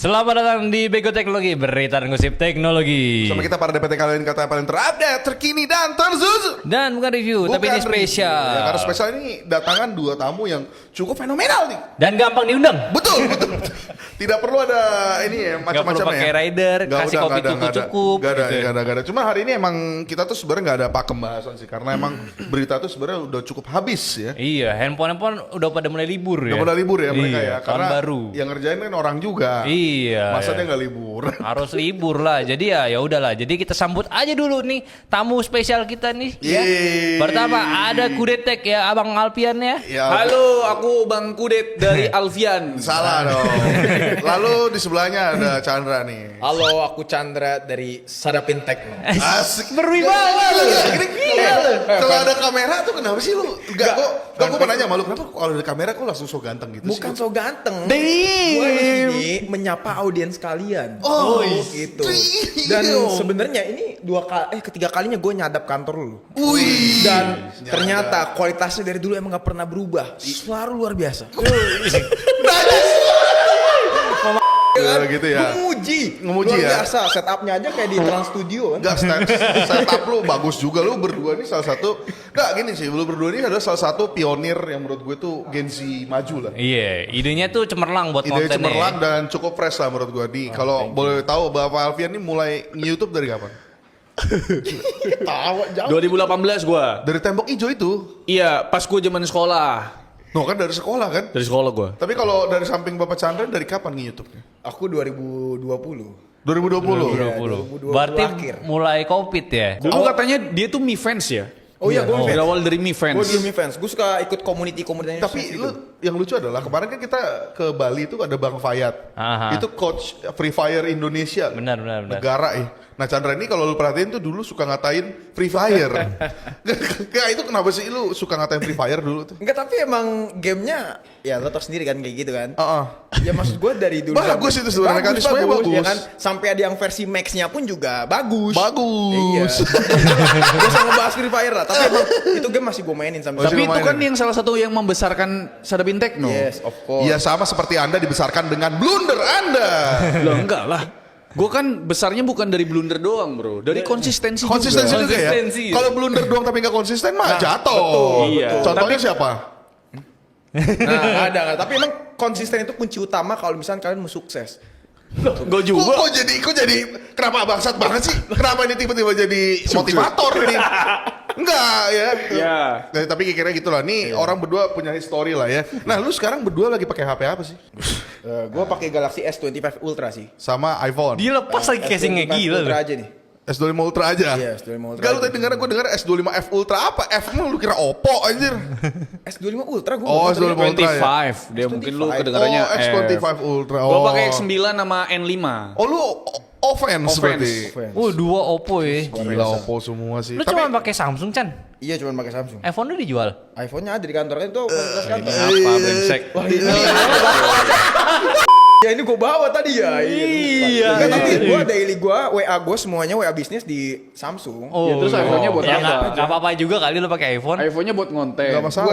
Selamat datang di Bego Teknologi, berita dan gosip teknologi. Sama kita para DPT kalian kata yang paling terupdate, terkini dan terzuzu. Dan bukan review, tapi ini spesial. Ya, karena spesial ini datangan dua tamu yang cukup fenomenal nih. Dan gampang diundang. Betul. Tidak perlu ada ini ya Gak macam-macam perlu pakai ya. rider, kasih kopi cukup. Gak ada, gitu. gak ada. Cuma hari ini emang kita tuh sebenarnya gak ada pakem bahasan sih, karena emang berita tuh sebenarnya udah cukup habis ya. Iya, handphone udah pada mulai libur ya. Udah pada libur ya mereka Iya, ya, tahun karena baru. yang ngerjain kan orang juga. Iya. Masa dia ya. nggak libur? Harus libur lah. Jadi ya udahlah. Jadi kita sambut aja dulu nih tamu spesial kita nih. Ya. Yeay. Pertama ada Kudetek ya, Abang Alpian ya. Ya, Halo, aku Bang Kudet dari Alfian. salah dong. Lalu di sebelahnya ada Chandra nih. Halo, aku Chandra dari Sadapin Tekno. Asik. Berwibawa lu. Kalau ada kamera tuh kenapa sih lu? Enggak kok. Gue mau nanya malu kenapa kalau ada kamera kok langsung so ganteng gitu Bukan sih? so ganteng. Damn. Gue di sini menyapa audiens kalian. Oh, gitu. damn. Dan sebenarnya ini ketiga kalinya gue nyadap kantor lu. Wih. Dan ternyata kualitasnya dari dulu emang gak pernah berubah. Selalu luar biasa. Ya, gitu ya. Ngemuji ya. luar biasa. Setupnya aja kayak di Trans Studio kan. Enggak, setup lu bagus juga. Lu berdua ini salah satu. Enggak gini sih, lu berdua ini adalah salah satu pionir yang menurut gue tuh Gen Z maju lah. Iya, idenya tuh cemerlang buat Ide kontennya. cemerlang dan cukup fresh lah menurut gue. Kalau boleh tahu Bapak Alfian ini mulai nge-YouTube dari kapan? Tawa jauh. 2018 gua. Dari Tembok Ijo itu. Iya, pas gua zaman sekolah. No kan dari sekolah kan? Dari sekolah gua. Tapi kalau dari samping Bapak Chandra dari kapan nge-YouTube-nya? Aku 2020. 2020. 2020. Berarti akhir. mulai Covid ya. Dulu katanya dia tuh Mi Fans ya. Oh iya, gue Berawal dari Mi Gue Fans. dulu Mi Fans. Gue suka ikut komunitas. Tapi yang lucu adalah kemarin kan kita ke Bali itu ada Bang Fayat. Aha. Itu coach Free Fire Indonesia. Benar. Negara ya. Nah Chandra ini kalau lu perhatiin tuh dulu suka ngatain Free Fire. Gak itu kenapa sih lu suka ngatain Free Fire dulu tuh? Enggak, tapi emang gamenya ya lo tau sendiri kan kayak gitu kan. Heeh. Ya maksud gue dari dulu Bagus itu sebenarnya, mekanismenya bagus. ya kan. Sampai ada yang versi Max-nya pun juga bagus. Iya. Bagus. Gak usah ngebahas Free Fire lah. Tapi emang itu game masih gue mainin sampai Tapi Masih itu kan lumayan. yang salah satu yang membesarkan Sadapin Tekno. Yes, of course. Iya sama seperti Anda dibesarkan dengan blunder Anda. Loh enggak lah. Gua kan besarnya bukan dari blunder doang, Bro. Dari konsistensi Konsistensi juga. juga ya. Konsistensi. Kalau blunder doang tapi nggak konsisten mah jatuh. betul. Iya. Contohnya siapa? Nah, ada. Tapi emang konsisten itu kunci utama kalau misalnya kalian mau sukses. Gua juga. Kok jadi kenapa bangsat banget sih? Kenapa ini tiba-tiba jadi motivator nih? Enggak ya. Ya. Nah, tapi kira-kira gitu lah. Nih orang berdua punya history lah ya. Nah, lu sekarang berdua lagi pakai HP apa sih? Gue pakai Galaxy S25 Ultra sih. Sama iPhone. Dilepas lagi casingnya S25 gila Ultra lu. aja nih. S25 Ultra aja. Iya, S25 Ultra Enggak, lu aja. tadi gue dengar S25F Ultra apa? F lu kira Oppo anjir. S25 Ultra gue. Oh, S25 Ultra ya. 25. Dia mungkin lu kedengarannya Oh, X25 Ultra. Gua Oh. pakai X9 sama N5. Oh, lu offense berarti. Dua Oppo ya. Gila Oppo semua sih. Lu cuma pakai Samsung, Chan? Iya, cuma pakai Samsung. iPhone lu dijual? iPhone-nya ada di kantornya itu komunitas kantor. Apa brengsek? Ya ini gue bawa tadi ya. Iya. Enggak, tapi gue daily WA gue semuanya WA bisnis di Samsung. Ya, terus iPhone-nya buat ya, apa? nggak apa-apa juga kali lu pakai iPhone. iPhone-nya buat ngonten. Gak masalah.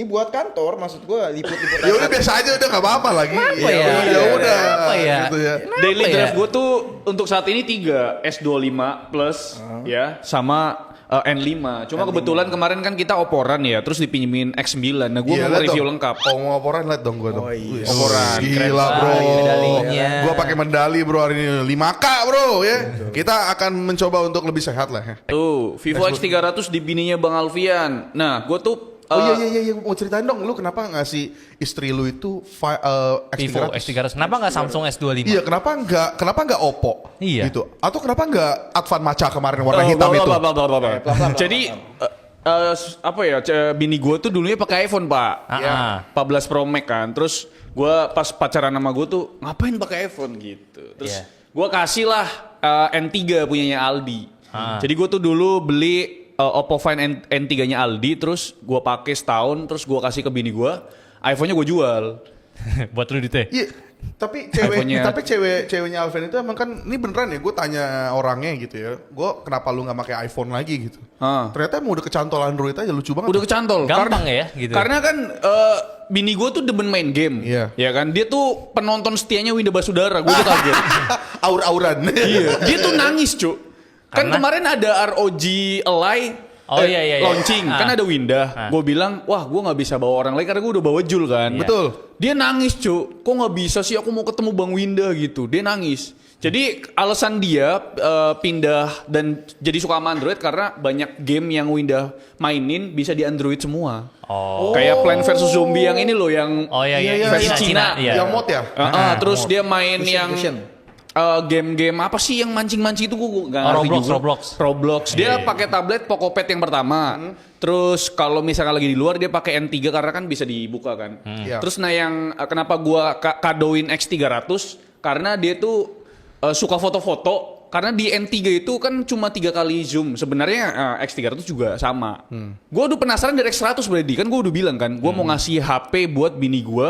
Buat kantor, maksud gue liput-liput. Ya udah biasa aja udah gak apa-apa lagi. Kenapa ya? Ya udah. Kenapa ya? Gitu ya. Daily ya? drive gue tuh untuk saat ini 3 S25 plus ya sama N5. Cuma kebetulan kemarin kan kita oporan ya, terus dipinjemin X9. Nah, gue Iya, mau liat review dong. lengkap. Oh mau laporan liat dong gue dong. Oh, iya. Laporan. Gila bro. medalinya. Gue pakai medali bro hari ini 5K bro ya. Kita akan mencoba untuk lebih sehat lah ya. Tuh, Vivo X300 di bininya Bang Alfian. Nah, gue tuh Oh iya mau ceritain dong lu kenapa ngasih istri lu itu Vivo X300? X300. Kenapa nggak Samsung S25? Iya kenapa nggak Oppo? Iya. Gitu. Atau kenapa nggak Advan Maca kemarin warna hitam itu? Jadi apa ya? Bini gue tuh dulunya pakai iPhone, Pak. Ah. 14 Pro Max kan. Terus gue pas pacaran sama gue tuh ngapain pakai iPhone gitu. Terus Iya. gue kasih lah N3 punyanya Aldi. Jadi gue tuh dulu beli Oppo Find N3-nya Aldi, terus gue pakai setahun, terus gue kasih ke bini gue, iPhone-nya gue jual. Buat lu dite. Iya. Tapi iPhone-nya. ceweknya Alvin itu emang kan ini beneran ya gue tanya orangnya gitu ya. Gue kenapa lu nggak pakai iPhone lagi gitu. Ah. Ternyata emang udah kecantol Android aja lucu banget. Udah kecantol. Gampang ya gitu. Karena kan bini gue tuh demen main game. Iya. Ya kan? Dia tuh penonton setianya Winda Basudara. Gue tuh kaget. Aur-auran. Iya. Dia tuh nangis, Cuk. Kan Karena? kemarin ada ROG Ally Oh, iya. launching. Ah. Kan ada Winda. Gue bilang, wah gue gak bisa bawa orang lain karena gue udah bawa Jul kan. Iya. Betul. Dia nangis, Cuk. Kok gak bisa sih aku mau ketemu Bang Winda gitu. Dia nangis. Jadi alasan dia pindah dan jadi suka sama Android karena banyak game yang Winda mainin bisa di Android semua. Oh. Kayak Plant vs Zombie yang ini loh yang Oh iya. versi Cina. Iya. Yang mod ya? terus dia main Fusion, yang Fusion. game-game apa sih yang mancing-mancing itu gue nggak ngerti juga. Roblox. Dia pakai tablet Poco Pad yang pertama. Terus kalau misalnya lagi di luar dia pakai N3 karena kan bisa dibuka kan. Iya. Terus nah yang kenapa gua kadoin X300 karena dia tuh suka foto-foto. Karena di N3 itu kan cuma 3 kali zoom. Sebenarnya X300 juga sama. Gue udah penasaran dari X100 berarti. Kan gue udah bilang kan. Gue mau ngasih HP buat bini gue.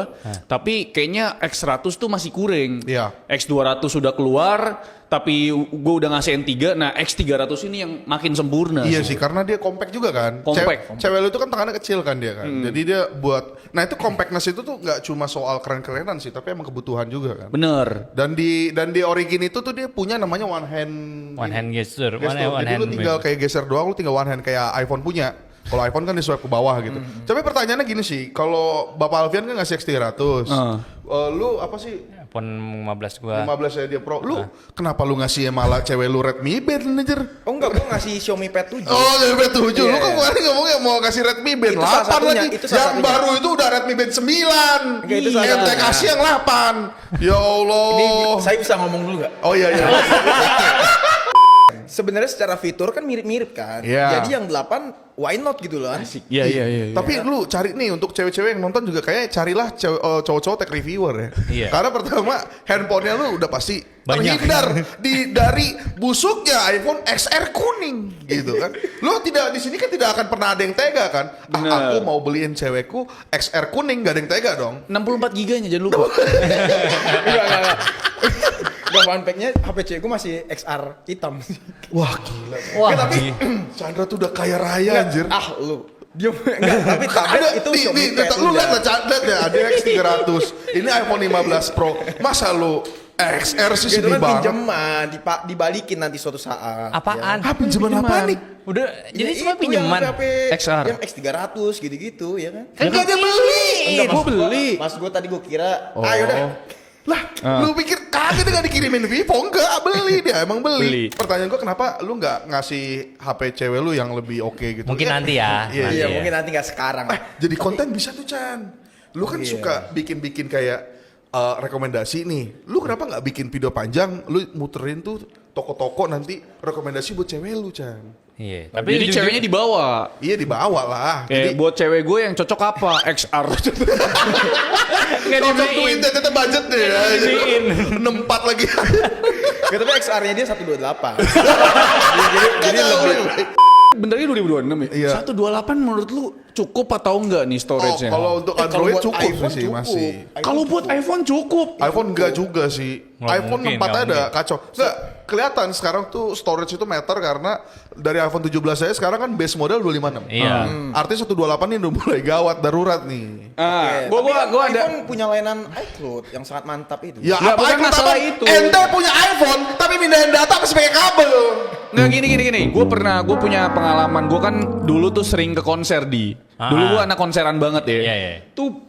Tapi kayaknya X100 tuh masih kurang. Iya. X200 sudah keluar. Tapi gue udah ngasih N3. Nah X300 ini yang makin sempurna. Iya sih, karena dia compact juga kan. Compact. Cewek lu itu kan tangannya kecil kan dia kan. Jadi dia buat, nah itu compactness itu tuh nggak cuma soal keren-kerenan sih, tapi emang kebutuhan juga kan. Bener. Dan di Origin itu tuh dia punya namanya one hand gesture. Jadi lu tinggal kayak geser doang, lu tinggal one hand kayak iPhone punya. Kalau iPhone kan di swipe ke bawah gitu. Tapi pertanyaannya gini sih, kalau Bapak Alfian kan ngasih X300, lu apa sih? iPhone 15 gua. 15 ya dia Pro. Lu kenapa lu ngasih malah cewek lu Redmi Band anjir? Oh enggak, gue ngasih Xiaomi Pad 7. Oh, Redmi Band 7. Lu Iya. kan kemarin ngomongnya mau kasih Redmi Band Itu salah 8 satunya, lagi. itu salah Yang satunya. baru itu udah Redmi Band 9. Enggak, itu salah Yang satunya. kasih yang 8. Ya Allah. Ini saya bisa ngomong dulu nggak? Oh iya iya. Sebenarnya secara fitur kan mirip-mirip kan. Iya. Jadi yang 8 why not gitu loh. Iya. Tapi lu cari nih untuk cewek-cewek yang nonton juga kayak carilah cowok-cowok tech reviewer ya. Iya. Karena pertama handphonenya lu udah pasti Banyak. terhindar dari busuknya iPhone XR kuning gitu kan. Lu tidak di sini kan tidak akan pernah ada yang tega kan. Bener. Aku mau beliin cewekku XR kuning, gak ada yang tega dong. 64 giganya jangan lupa. Enggak. Gak fun fact-nya HP cewek gue masih XR hitam. Wah gila. Wah, Ya, tapi Chandra tuh udah kaya raya anjir. Lu. Dia enggak, tapi tablet itu Xiaomi Pad. Lu udah. lihat ya, ada X300. Ini iPhone 15 Pro. Masa lu XR sih Itu sedih kan banget. pinjaman, dibalikin nanti suatu saat. Apaan? Ah, pinjaman apa nih? Udah jadi Ya cuma itu pinjaman. yang HP XR. Yang X300 gitu-gitu ya kan. Kan Enggak, dia beli. Enggak, Gua beli. Mas gue tadi gue kira, Oh. ayo dah. Lah, lu pikir kagak dia gak dikirimin Vivo? Enggak, beli dia, emang beli. Beli. Pertanyaan gua kenapa lu nggak ngasih HP cewek lu yang lebih oke gitu? Mungkin Ya, nanti ya. Iya, Nanti Iya, ya. mungkin nanti nggak sekarang. Jadi konten bisa tuh Chan. Lu kan Iya. suka bikin-bikin kayak rekomendasi nih. Lu kenapa nggak bikin video panjang? Lu muterin tuh toko-toko nanti rekomendasi buat cewek lu Chan. Iya. Tapi jadi ceweknya dibawa. Iya dibawa lah. Kayak buat cewek gue yang cocok apa? XR. cocok duitnya tetap budget deh ya. 64 lagi. Ya, tapi XR-nya dia 128. jadi lebih. Bentarnya 2026 ya? Iya. 128 menurut lu cukup atau enggak nih Oh, storage-nya? kalau untuk Kalau Android buat cukup iPhone sih cukup. masih. Kalau buat iPhone cukup. iPhone enggak juga sih. Nggak iPhone mungkin, 4 nggak ada mungkin. kacau. Enggak, kelihatan sekarang tuh storage itu meter karena dari iPhone 17 saya sekarang kan base model 256. Iya. Artinya 128 ini udah mulai gawat darurat nih. Gua ada. iPhone punya layanan iCloud yang sangat mantap itu. Ya Nggak, apa bukan iCloud masalah apa? itu. Ente punya iPhone tapi mindahin data masih pakai kabel. Nggak gini. Gue punya pengalaman. Gue kan dulu tuh sering ke konser di. Dulu gue anak konseran banget ya. Iya, iya. Tuh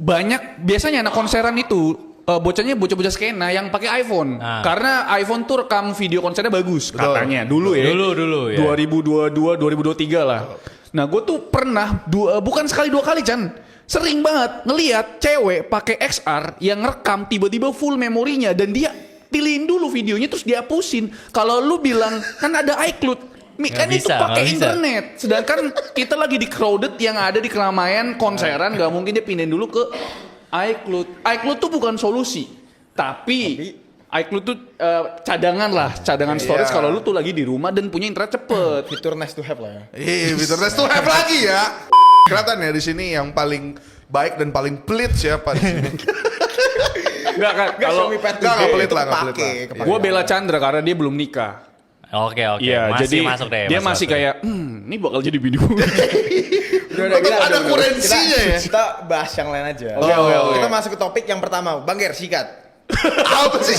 biasanya anak konseran itu bocahnya bocah-bocah skena yang pakai iPhone. Karena iPhone tuh rekam video konsernya bagus katanya. Dulu ya. Dulu ya. 2022, 2023 lah. Nah gue tuh pernah bukan sekali dua kali Chan. Sering banget ngelihat cewek pakai XR yang rekam tiba-tiba full memorinya dan dia pilihin dulu videonya terus dihapusin. Kalau lu bilang kan ada iCloud. Kan itu bisa, pakai nggak bisa. internet. Sedangkan kita lagi di crowded yang ada di keramaian konseran, nggak mungkin dia pindahin dulu ke iCloud. iCloud tuh bukan solusi, tapi iCloud tuh cadangan storage Iya. kalau lu tuh lagi di rumah dan punya internet cepet. Fitur nice to have lah ya. Iya, Bitterness tuh have lagi ya. Kelihatan ya di sini yang paling baik dan paling pelit siapa di sini. Nggak kan? Kalau Xiaomi Pad nggak 7 pelit itu lah, nggak pelit kepake, lah. kepake. gue bela Chandra karena dia belum nikah. Oke. Iya, Masih jadi masuk deh. dia masih deh. kayak, ini bakal jadi bini gue. Udah, Tetap ada kurensinya ya. Kita bahas yang lain aja. Oke. Kita masuk ke topik yang pertama. Bang Ger, sikat. Apa sih?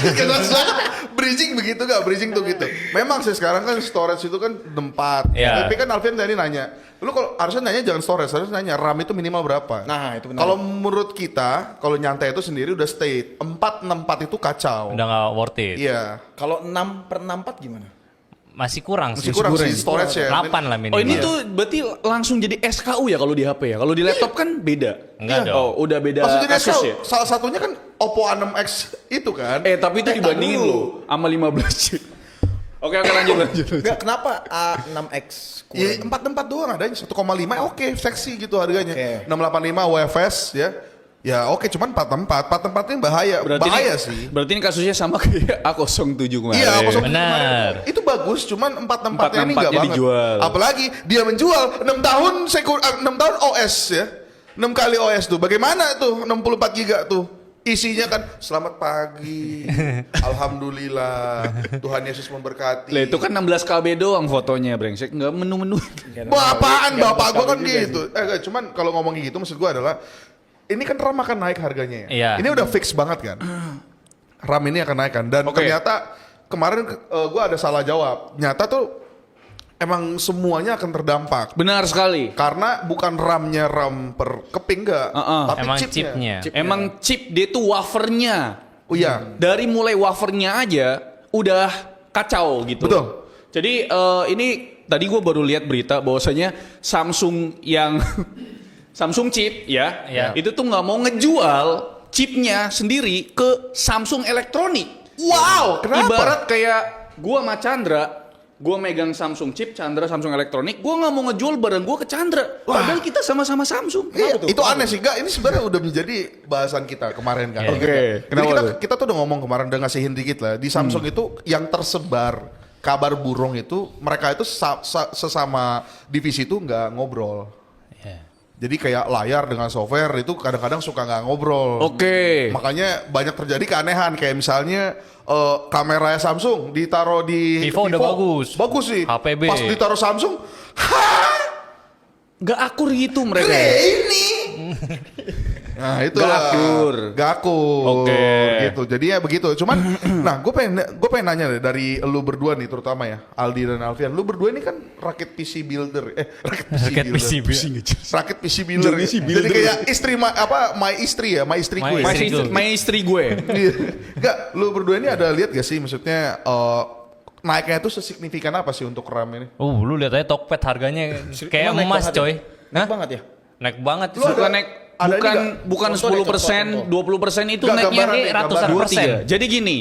Bridging begitu gak? Bridging tuh gitu. Memang sih sekarang kan storage itu kan 64. Iya. Tapi kan Alfian tadi nanya, lu kalau harusnya nanya jangan storage, harusnya nanya RAM itu minimal berapa. Nah, itu benar. Kalau menurut kita, kalau nyantai itu sendiri udah state 464 itu kacau. Udah nggak worth it. Iya. Kalau 6/64 gimana? Masih kurang Masih kurang sih storage ya. 8 lah minimal. Oh ini tuh berarti langsung jadi SKU ya kalau di HP ya? Kalau di laptop kan beda? Enggak dong. Oh udah beda Maksudnya kasus ya? salah satunya kan Oppo A6X itu kan. Tapi itu dibandingin dulu. lo sama 15 Oke lanjut. Enggak, kenapa A6X Ya kurang? 464 doang adanya 1,5 oke seksi gitu harganya. Oke. 685 UFS ya. Ya oke cuman 464 ini bahaya. Bahaya sih. Berarti ini kasusnya sama kayak A07 kemarin. Iya, aku Benar. itu bagus, cuman 464-nya ini 464-nya enggak banget. dijual. Apalagi dia menjual 6 tahun 6 tahun OS ya. 6 kali OS tuh. Bagaimana tuh 64 giga tuh? Isinya kan selamat pagi. Alhamdulillah. Tuhan Yesus memberkati. Lah itu kan 16 KB doang fotonya brengsek, enggak menu-menu. Wah, apaan Nggak bapak gua kan juga gitu. Cuman kalau ngomong gitu maksud gua adalah ini kan RAM akan naik harganya ya. Iya. Ini udah fix banget kan. RAM ini akan naik kan dan Oke. ternyata kemarin gua ada salah jawab. Nyata tuh emang semuanya akan terdampak. Benar sekali. Karena bukan RAM-nya RAM per keping enggak, tapi Emang chipnya. chipnya. Emang chip dia tuh wafernya. Oh iya. Dari mulai wafernya aja udah kacau gitu. Betul. Jadi ini tadi gue baru lihat berita bahwasanya Samsung yang Samsung chip ya, Iya. itu tuh nggak mau ngejual chipnya sendiri ke Samsung Elektronik. Wow, kenapa? Ibarat kayak gue sama Chandra, gue megang Samsung chip, Chandra Samsung Elektronik, gue nggak mau ngejual barang gue ke Chandra. Padahal kita sama-sama Samsung. Iya, Kenapa tuh? itu aneh sih, enggak. Ini sebenarnya udah menjadi bahasan kita kemarin kan. Iya. Oke. Jadi Kenapa kita, tuh? kita tuh udah ngomong kemarin, udah ngasihin dikit lah. Di Samsung itu yang tersebar kabar burung itu, mereka itu sesama divisi itu nggak ngobrol. Iya. Jadi kayak layar dengan software itu kadang-kadang suka nggak ngobrol. Oke. Makanya banyak terjadi keanehan kayak misalnya kamera Samsung ditaruh di Vivo udah bagus. Bagus sih. HPB. Pas ditaruh Samsung, Gak akur gitu mereka. ini. Nah itu Gak akur. Gak akur. Oke. Gitu. Jadi ya begitu. Cuman, nah gue pengen nanya deh dari lu berdua nih terutama ya Aldi dan Alfian. Lu berdua ini kan rakit PC builder. Rakit PC builder. Rakit PC builder. Jadi kayak istri my istri gue. My istri gue. Enggak, lu berdua ini ada lihat gak sih maksudnya naiknya itu sesignifikan apa sih untuk RAM ini? Lu lihat aja Tokped harganya kayak Emang naik emas banget coy. ya? Naik banget ya? Naik banget. Lu ada- Bukan naik ada ini bukan Contoh deh, 10%, 20% itu Nggak, naiknya gambaran deh, ratusan gambaran. persen. Jadi gini,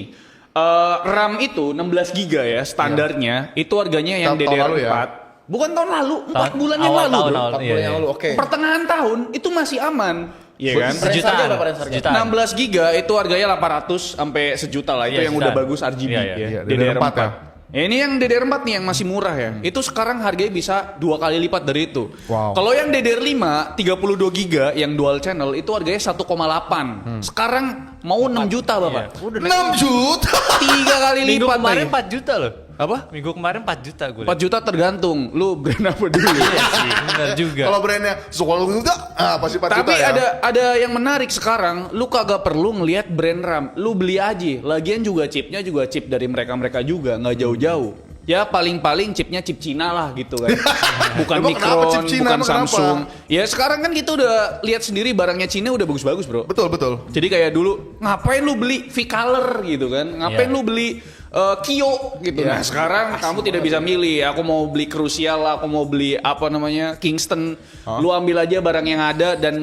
RAM itu 16 GB ya standarnya, itu harganya yang Tahun lalu DDR4. ya? Bukan tahun lalu, 4 Tahun- bulan yang awal lalu, tahun, bro. awal. 4 Iya, bulan iya. yang lalu, oke. Pertengahan tahun itu masih aman. Iya kan? Sejutaan. Harga berapa range harga? Sejutaan. 16 GB itu harganya 800 sampai sejuta lah. Itu Iya, yang udah sejutaan. bagus RGB Iya, ya. iya. DDR4 ya? Ya, ini yang DDR4 nih yang masih murah ya. Itu sekarang harganya bisa 2 kali lipat dari itu. Wow. Kalau yang DDR5 32 GB yang dual channel itu harganya 1,8. Sekarang mau 6 juta, Bapak. Udah 6 juta. 3 kali Minggu lipat kemarin nih. 4 juta loh. Apa? Minggu kemarin 4 juta gue. 4 juta tergantung lu brand apa dulu. Iya sih, benar juga. Kalau brandnya soal juta, pasti 4 Tapi juta ya. ada yang menarik sekarang, lu kagak perlu ngelihat brand RAM, lu beli aja. Lagian juga chipnya juga chip dari mereka juga, nggak jauh-jauh. Ya paling-paling chipnya chip Cina lah gitu kan. Bukan Emang kenapa chip Micron, Cina? bukan Emang kenapa? Samsung. Ya sekarang kan kita udah lihat sendiri barangnya Cina udah bagus-bagus, Bro. Betul. Jadi kayak dulu ngapain lu beli V-Color gitu kan? Ngapain Iya. lu beli Kio gitu. Nah, sekarang kamu tidak bisa milih. Aku mau beli Crucial, aku mau beli apa namanya? Kingston. Lu ambil aja barang yang ada dan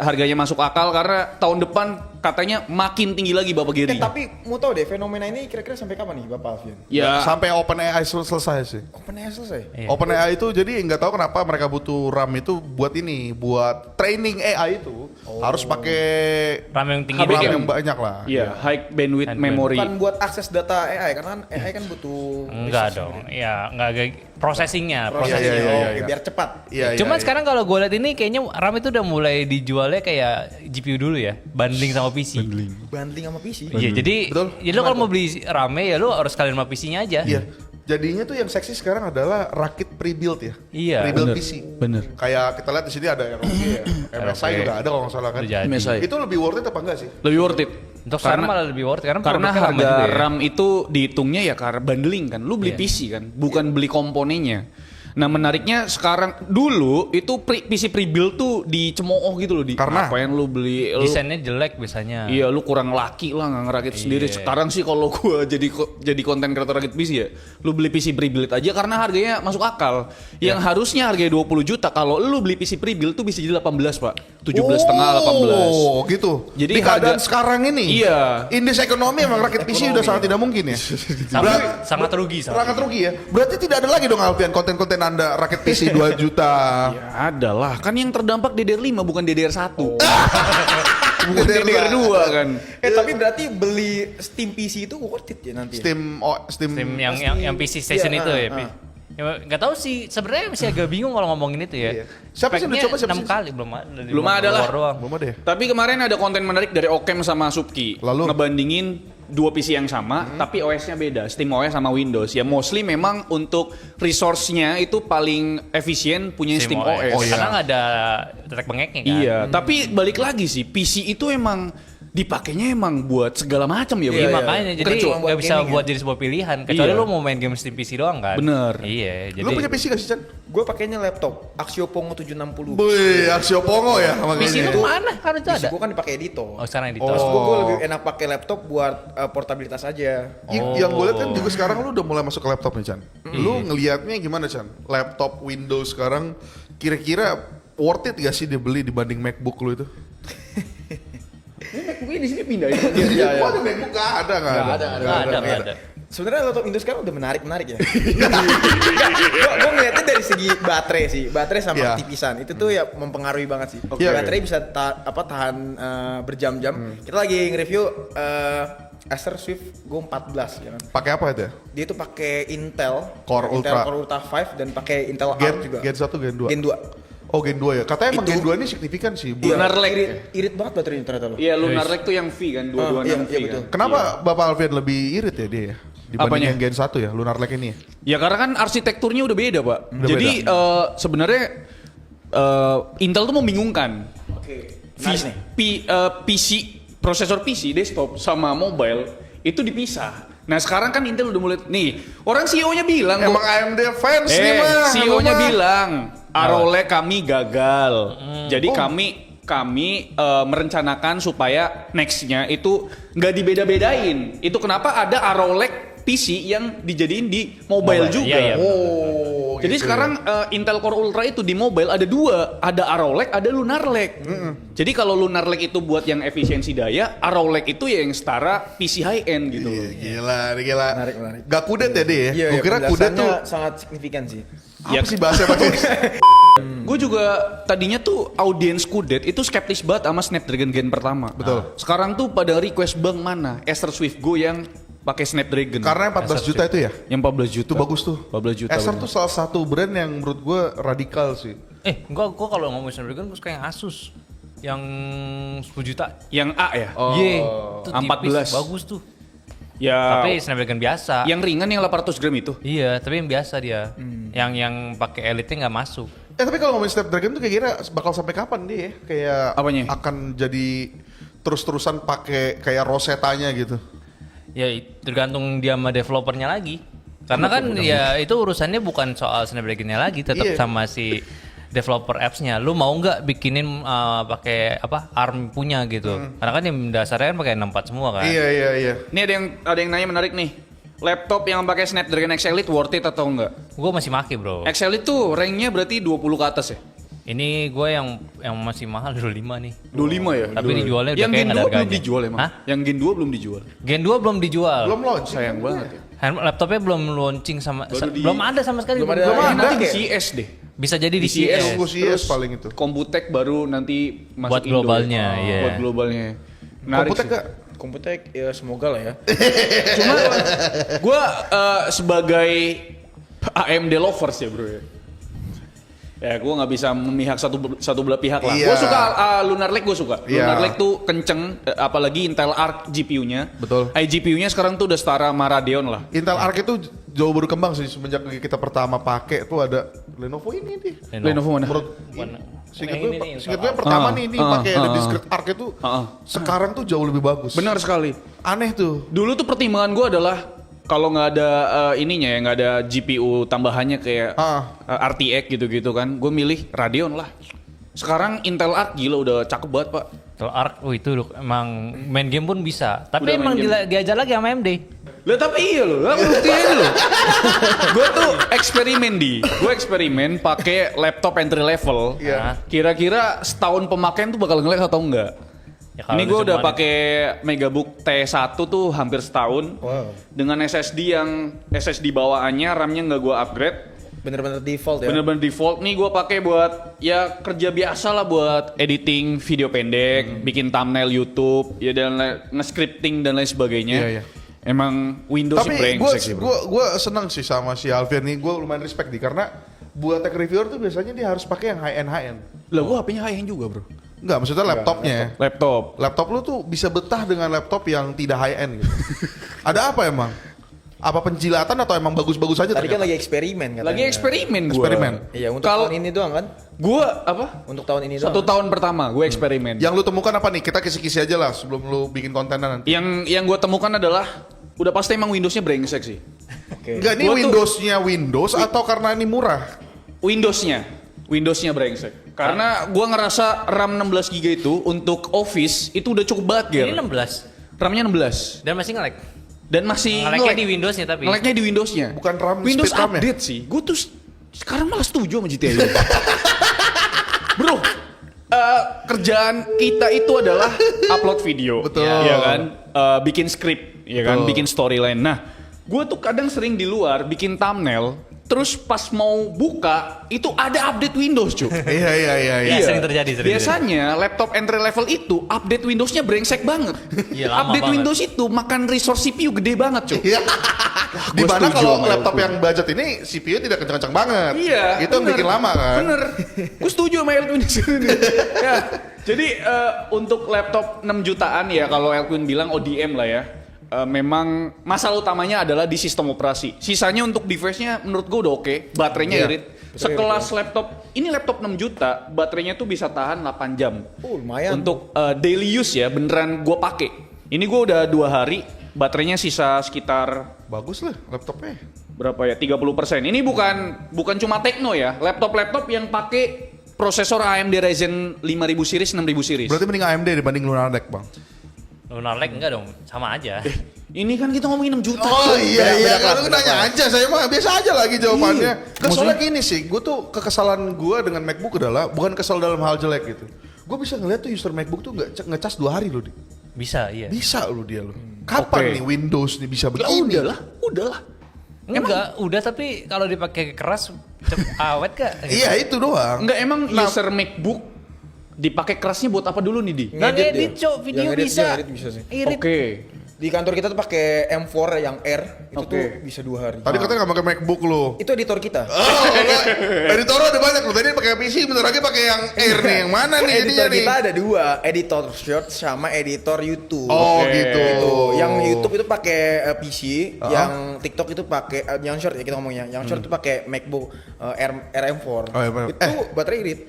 harganya masuk akal karena tahun depan katanya makin tinggi lagi Bapak Giri. Tapi mau tahu deh fenomena ini kira-kira sampai kapan nih Bapak Alfian? Ya, Sampai OpenAI selesai sih. OpenAI selesai. Iya. OpenAI itu jadi nggak tahu kenapa mereka butuh RAM itu buat ini, buat training AI itu harus pakai RAM yang tinggi RAM dikit. yang banyak lah. iya, high bandwidth Handbrake. memory. Bukan buat akses data AI karena kan AI kan butuh Enggak dong. Ya, enggak processingnya. prosesnya. Iya, iya, Oke, iya. biar cepat. Iya, Cuman iya. sekarang kalau gue lihat ini kayaknya RAM itu udah mulai dijualnya kayak GPU dulu ya, bundling sama PC. Banding sama PC. Iya, jadi Betul. ya lu kalau mau beli RAM ya lu harus sekalian sama PC-nya aja. Iya. Jadinya tuh yang seksi sekarang adalah rakit pre-build ya. Iya, Pre-build bener. PC. Bener. Kayak kita lihat di sini ada ROG ya. MSI ROG. juga ada kalau nggak salah kan. Udah jadi. MSI. Itu lebih worth it apa enggak sih? Lebih worth it. Untuk sekarang malah lebih worth it, karena Karena produknya lama harga juga ya. RAM itu dihitungnya ya karena bundling kan. Lu beli Iya. PC kan, bukan beli komponennya. Nah menariknya sekarang dulu itu PC pre-build tuh dicemooh gitu loh di. Karena? Ngapain lu beli? Desainnya jelek biasanya. Iya lu kurang laki lah nggak ngerakit sendiri. Iya. Sekarang sih kalau gua jadi konten kreator rakit PC ya, lu beli PC pre-build aja karena harganya masuk akal. Yang harusnya harganya 20 juta, kalau lu beli PC pre-build tuh bisa jadi 18 pak, 17,5 18. Oh gitu. Jadi Di keadaan harga- sekarang ini. Iya. Indeks ekonomi emang rakit PC udah sangat tidak mungkin ya. Sangat rugi. Sangat rugi ya. Berarti tidak ada lagi dong Alfian konten-konten Anda rakit PC 2 juta. Ya ada lah, kan yang terdampak DDR5 bukan DDR1. Oh. Bukan DDR2 kan. Tapi berarti beli Steam PC itu worth it ya nanti. Steam Tim yang PC Station Iya, itu ya. Ya, nggak tahu sih, sebenarnya masih agak bingung kalau ngomongin itu ya. Iya. Siapa sih yang udah Speknya coba, siapa 6 sih? kali belum ada. Belum ada lah. Doang. Belum ada ya? Tapi kemarin ada konten menarik dari Okem sama Subki. Lalu? Ngebandingin dua PC yang sama, tapi OS-nya beda. SteamOS sama Windows. Ya mostly memang untuk resource-nya itu paling efisien punya SteamOS. Oh, iya. Karena nggak ada detek bengeknya kan. Iya, tapi balik lagi sih, PC itu emang dipakainya emang buat segala macam ya. Iya, Bro. makanya jadi Cuma buat nggak bisa gaming buat jadi sebuah pilihan. Kecuali Iya. lu mau main game Steam PC doang kan. Bener. Iya, jadi Lu punya PC gak sih Chan? Gue pakainya laptop Axio Pongo 760. Wih, Axio Pongo ya PC makanya. lu mana? Kan itu ada. Gue kan dipakai editor. Oh, sekarang editor. Terus gue lebih enak pakai laptop buat portabilitas aja. Yang gue lihat kan juga sekarang lu udah mulai masuk ke laptop nih Chan. Lu ngelihatnya gimana Chan? Laptop Windows sekarang kira-kira worth it gak sih dibeli dibanding MacBook lu itu? Mungkin di sini pindah ya. Iya, Kok ada MacBook? Gak ada. Nggak ada. Sebenarnya laptop Windows sekarang udah menarik ya. Gue ngeliatnya dari segi baterai sih, baterai sama Iya. tipisan itu tuh ya mempengaruhi banget sih. Oke. Baterai bisa tahan berjam-jam. Kita lagi nge-review Acer Swift Go 14 ya kan. Pakai apa itu ya? Dia tuh pakai Intel Core Intel Ultra. Core Ultra 5 dan pakai Intel Gen, Arc juga. Gen 1, Gen 2? Gen 2. Oh Gen 2 ya? Katanya emang Itu- Gen 2 ini signifikan sih. Iya, Lunar Lake. irit banget baterainya ternyata lo. Iya, Lunar Lake tuh yang V kan, 226 iya, V iya, kan. betul. Kenapa Bapak Alfian lebih irit ya dia ya? Dibanding Apanya? yang Gen 1 ya, Lunar Lake ini ya? Ya karena kan arsitekturnya udah beda, Pak. Udah Jadi sebenarnya Intel tuh membingungkan. Oke. Menarik nih. PC prosesor PC desktop sama mobile itu dipisah. Nah, sekarang kan Intel udah mulai nih, orang CEO-nya bilang Emang AMD fans nih mah. CEO-nya lu mah. bilang, Arole kami gagal. Jadi Oh. kami merencanakan supaya next-nya itu nggak dibeda-bedain. Itu kenapa ada Arole PC yang dijadiin di mobile juga. Iya, iya. Oh, Jadi gitu sekarang Intel Core Ultra itu di mobile ada dua, ada Arrow Lake, ada Lunar Lake. Jadi kalau Lunar Lake itu buat yang efisiensi daya, Arrow Lake itu yang setara PC high end gitu. Gila, gila. Menarik. Gak kudet ya dia ya? Iya, Gue kira kudet tuh sangat signifikan sih. apa sih bahasa pakai? Gue juga tadinya tuh audiens kudet itu skeptis banget sama Snapdragon Gen pertama. Betul. Sekarang tuh pada request bang mana Acer Swift Go yang pakai Snapdragon. Karena 14 juta itu ya? Yang 14 juta. Itu bagus tuh. 14 juta. Acer bener. tuh salah satu brand yang menurut gue radikal sih. Gua kalau ngomongin Snapdragon gua suka yang Asus. Yang 10 juta. Yang A ya? Iya, itu 14. tipis, bagus tuh. Ya. Tapi Snapdragon biasa. yang ringan yang 800 gram itu. Iya, tapi yang biasa dia. Yang pakai elite nggak masuk. Tapi kalau ngomongin Snapdragon tuh kira-kira bakal sampai kapan dia ya? Kayak Apanya? akan jadi terus-terusan pakai kayak rosetanya gitu. Ya tergantung dia sama developernya lagi. Karena kan ya itu urusannya bukan soal Snapdragon-nya lagi, tetap Iya. sama si developer apps-nya. Lu mau nggak bikinin pakai apa ARM punya gitu? Karena kan yang dasarnya kan pakai 64 semua kan. Iya. Ini ada yang nanya menarik nih. Laptop yang pakai Snapdragon X Elite worth it atau enggak? Gue masih make bro. X Elite tuh ranknya berarti 20 ke atas ya? Ini gue yang masih mahal 25 nih. 25 ya? Tapi dijualnya udah yang kayak Gen nggak ada 2 belum harganya. dijual emang? Hah? Yang Gen 2 belum dijual? Gen 2 belum dijual. Belum launch. Sayang banget ya. Laptopnya belum launching sama belum ada sama sekali. Belum ada. Belum Ini ada. nanti di Kayak- CS deh. Bisa jadi di CS. CS. Tunggu CS paling itu. Komputek baru nanti masuk Buat Indo globalnya, ya. iya. Buat globalnya. Menarik Komputek sih. gak? Komputer ya semoga lah ya. Cuma gue sebagai AMD lovers ya bro ya. Ya, gue nggak bisa memihak satu belah pihak lah. Iya. Gue suka Lunar Lake, gue suka. Iya. Lunar Lake tuh kenceng, apalagi Intel Arc GPU-nya. Betul. GPU-nya sekarang tuh udah setara sama Radeon lah. Intel Arc itu jauh berkembang sih semenjak kita pertama pakai tuh ada Lenovo ini nih. Lenovo mana? Menurut Mana? singkat Ini gue, nih, singkat gue pertama nih ini pakai ada ah. discrete arc itu Ah. sekarang tuh jauh lebih bagus. Benar sekali. Aneh tuh. Dulu tuh pertimbangan gue adalah kalau nggak ada ininya ya, nggak ada GPU tambahannya kayak RTX gitu-gitu kan, gue milih Radeon lah. Sekarang Intel Arc gila udah cakep banget pak. Kalau Arc, itu emang main game pun bisa. Tapi Udah emang main game. diajar lagi sama AMD. Lah tapi iya loh, lah buktinya loh. Gue tuh eksperimen pakai laptop entry level. Iya. Kira-kira setahun pemakaian tuh bakal nge-lag atau enggak? Ya, kalau Ini gue udah udah semua pakai MacBook T1 tuh hampir setahun. Wow. Dengan SSD bawaannya, RAM-nya nggak gue upgrade. Bener-bener default ya. Bener-bener default nih gue pakai buat ya kerja biasa lah, buat editing video pendek, bikin thumbnail YouTube, ya dan nge-scripting dan lain sebagainya. Iya, iya. Emang Windows sih Tapi brengsek sih bro. gue seneng sih sama si Alfian nih, gue lumayan respect nih karena buat tech reviewer tuh biasanya dia harus pakai yang high end. Lah gue HP-nya high-end juga bro. Enggak, maksudnya laptopnya. Laptop. Laptop lu tuh bisa betah dengan laptop yang tidak high end gitu. Ada apa emang? Apa penjilatan atau emang bagus-bagus aja? Tadi kan ternyata? lagi eksperimen katanya. Lagi eksperimen gue. Eksperimen. Iya, untuk Kalau tahun ini doang kan? gue apa? Untuk tahun ini doang. 1 tahun pertama gue eksperimen. Yang lu temukan apa nih? Kita kisi-kisi aja lah sebelum lu bikin kontennya nanti. Yang gue temukan adalah udah pasti emang Windowsnya brengsek sih. Oke. Enggak, ini Gua tuh- Windowsnya Windows atau karena ini murah? Windowsnya brengsek. Karena gue ngerasa RAM 16 GB itu untuk Office itu udah cukup banget Ger. Ini 16 RAM-nya 16 dan masih nge-lag. dan masih Nge-lag-nya nge-lag. di Windowsnya tapi. Nge-lag-nya di Windowsnya. Bukan RAM, Windows speed RAM-nya. update sih. Gue tuh sekarang malah setuju sama GTA ini. Bro, kerjaan kita itu adalah upload video. Betul. Ya kan? Bikin skrip, ya kan? Betul. Bikin storyline. Nah, gue tuh kadang sering di luar bikin thumbnail, terus pas mau buka itu ada update Windows, cuy. Iya. Iya, sering terjadi. Biasanya laptop entry level itu update Windowsnya brengsek banget. Iya, lama Update banget. Windows itu makan resource CPU gede banget, cuy. Iya. Di gua mana setuju kalau sama laptop Elvin. yang budget ini CPU tidak kencang-kencang banget. Iya. Itu yang bener. bikin lama kan. Bener. Gue setuju sama Elvin di sini. Ya, jadi untuk laptop 6 jutaan ya kalau Elvin bilang ODM lah ya. Memang masalah utamanya adalah di sistem operasi. Sisanya untuk device-nya menurut gue udah oke. Baterainya Iya. irit. Sekelas laptop, ini laptop 6 juta, baterainya tuh bisa tahan 8 jam. Lumayan. Untuk daily use ya, beneran gue pakai. Ini gue udah 2 hari, baterainya sisa sekitar Bagus lah laptopnya. berapa ya? 30%. Ini bukan cuma Tecno ya, laptop-laptop yang pakai prosesor AMD Ryzen 5000 series, 6000 series. Berarti mending AMD dibanding Lunar Lake, Bang. Lunar Lake enggak dong, sama aja. Ini kan kita ngomongin 6 juta. Oh cuy. iya, kelas, lu nanya aja, saya mah biasa aja lagi jawabannya. Iya. Soalnya gini sih, gue tuh kekesalan gue dengan MacBook adalah bukan kesal dalam hal jelek gitu. Gue bisa ngeliat tuh user MacBook tuh ngecas 2 hari loh. Bisa, iya. Bisa lu dia lu. Kapan Oke. nih Windows nih bisa Ya begini? udahlah. Enggak, udah tapi kalau dipakai keras awet gak? Iya itu doang. Enggak emang Nah, user MacBook dipakai kerasnya buat apa dulu nih, Di? Dan Ngedit edit, dia. Cok, video Yang edit bisa. dia, edit bisa sih. Irit. Oke. Di kantor kita tuh pakai M4 yang R, itu Oke. tuh bisa 2 hari. Tadi katanya nggak pakai MacBook lu. Itu editor kita. Oh, editor ada banyak loh. Tadi pakai PC, bentar lagi pakai yang Air nih. Yang mana nih jadinya Editor nih? kita ada 2, editor short sama editor YouTube. Oh Oke. gitu. Gitu. Yang YouTube itu pakai PC, yang TikTok itu pakai yang short ya kita ngomongnya. Yang short itu pakai MacBook RM4. Oh, iya, bener. Itu baterai irit.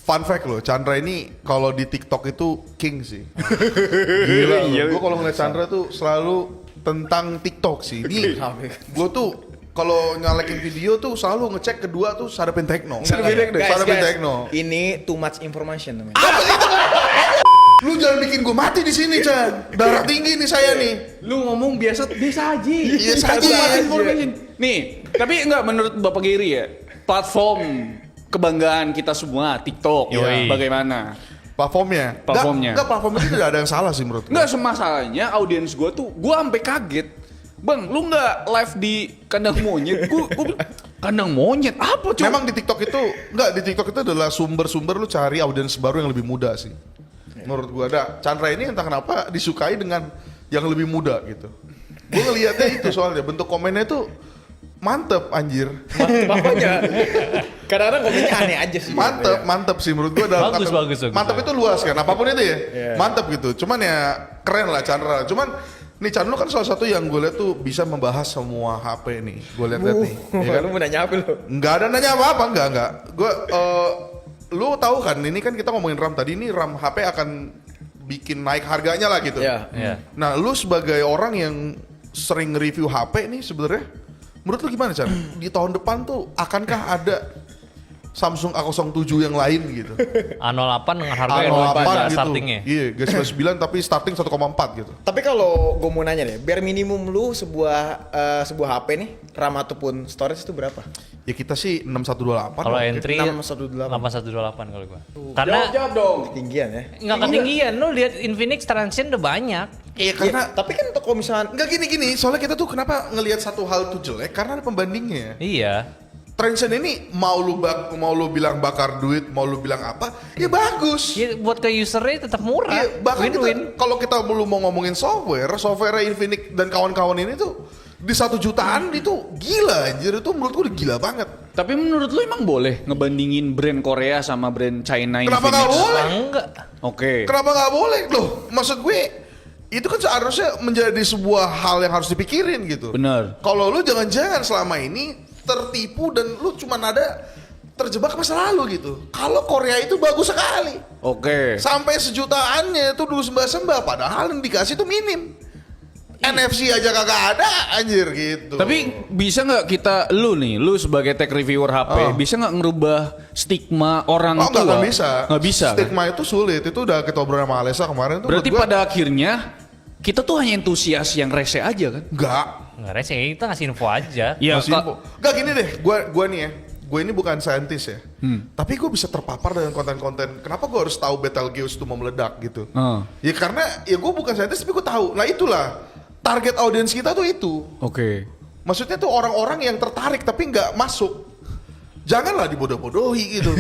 Fun fact loh, Chandra ini kalau di TikTok itu king sih. Gila loh. Gue kalau ngeliat Chandra tuh selalu tentang TikTok sih. Ini gue tuh kalau nyalekin video tuh selalu ngecek kedua tuh Sarapin Tekno. Sarapin Tekno. Ini too much information namanya. Lu jangan bikin gue mati di sini, Chan. Darah tinggi nih saya nih. Lu ngomong biasa aja. Biasa aja. Nih, tapi enggak menurut Bapak Giri ya, platform kebanggaan kita semua TikTok. Yoi. Bagaimana? Platformnya. Platformnya. Enggak, platformnya itu tidak ada yang salah sih menurut gue. Enggak, semasalahnya audiens gue tuh, gue sampai kaget. Bang, lu nggak live di kandang monyet? Gue kandang monyet apa coba? Memang di TikTok itu di TikTok itu adalah sumber-sumber lu cari audiens baru yang lebih muda sih. Menurut gua ada Chandra ini entah kenapa disukai dengan yang lebih muda gitu. Gua ngelihatnya itu soalnya bentuk komennya tuh Mantep anjir. Bapaknya. Kadang-kadang komennya aneh aja sih. Mantep sih menurut gua dalam Bagus, kata- bagus. Mantep itu luas kan, apapun itu ya. Iya. Mantep gitu. Cuman ya keren lah Chandra. Cuman nih Chandra kan salah satu yang gue lihat tuh bisa membahas semua HP nih. Gue lihat nih. Ya kan? Lu mau nanya apa lu? Enggak ada nanya apa-apa, enggak. Gue lu tahu kan ini kan kita ngomongin RAM tadi, ini RAM HP akan bikin naik harganya lah gitu. Iya. Iya. Nah, lu sebagai orang yang sering review HP nih sebenarnya menurut lu gimana, Chan? Di tahun depan tuh akankah ada Samsung A07 yang lain gitu? A08 dengan harga yang 2 A08 juta gitu. startingnya. Iya, G99 tapi starting 1,4 gitu. Tapi kalau gue mau nanya deh, bare minimum lu sebuah HP nih, RAM ataupun storage itu berapa? Ya kita sih 6128. Kalau oke. entry 8128. 8128 kalau gua. Karena Jawab dong. Ketinggian ya. nggak ketinggian, lu lihat Infinix Transcend udah banyak. Iya, karena Tapi kan untuk kalau misalnya enggak gini, soalnya kita tuh kenapa ngelihat satu hal tuh jelek karena ada pembandingnya. Iya. Transcend ini mau lu bilang bakar duit, mau lu bilang apa, ya bagus. Ya, buat ke usernya tetap murah. Iya, bahkan Win-win. kalau kita belum mau ngomongin software Infinix dan kawan-kawan ini tuh di 1 jutaan itu gila anjir, itu menurut gue udah gila banget. Tapi menurut lu emang boleh ngebandingin brand Korea sama brand China Kenapa nggak Infinix? boleh? Enggak. Oke. Kenapa nggak boleh loh? Maksud gue itu kan seharusnya menjadi sebuah hal yang harus dipikirin gitu. Bener. Kalau lu jangan-jangan selama ini tertipu dan lu cuma ada terjebak masa lalu gitu. Kalau Korea itu bagus sekali. Oke. Sampai sejutaannya itu dulu sembah-sembah padahal yang dikasih itu minim. NFC aja kagak ada anjir gitu. Tapi bisa nggak lu sebagai tech reviewer HP, bisa nggak ngerubah stigma orang oh, tua? nggak bisa. Nggak bisa. Kan? Stigma itu sulit. Itu udah kita obrolin sama Alessa kemarin tuh. Berarti menurut gua, pada akhirnya kita tuh hanya entusias yang rese aja kan? enggak. Nggak rese, kita ngasih info aja. Iya. Masih info. Enggak gini deh, gua nih ya. Gue ini bukan saintis ya. Tapi gue bisa terpapar dengan konten-konten. Kenapa gue harus tahu Betelgeuse itu mau meledak gitu? Ya karena ya gue bukan saintis tapi gue tahu. Nah itulah target audiens kita tuh itu. Oke. Maksudnya tuh orang-orang yang tertarik tapi nggak masuk. Janganlah dibodoh-bodohi gitu.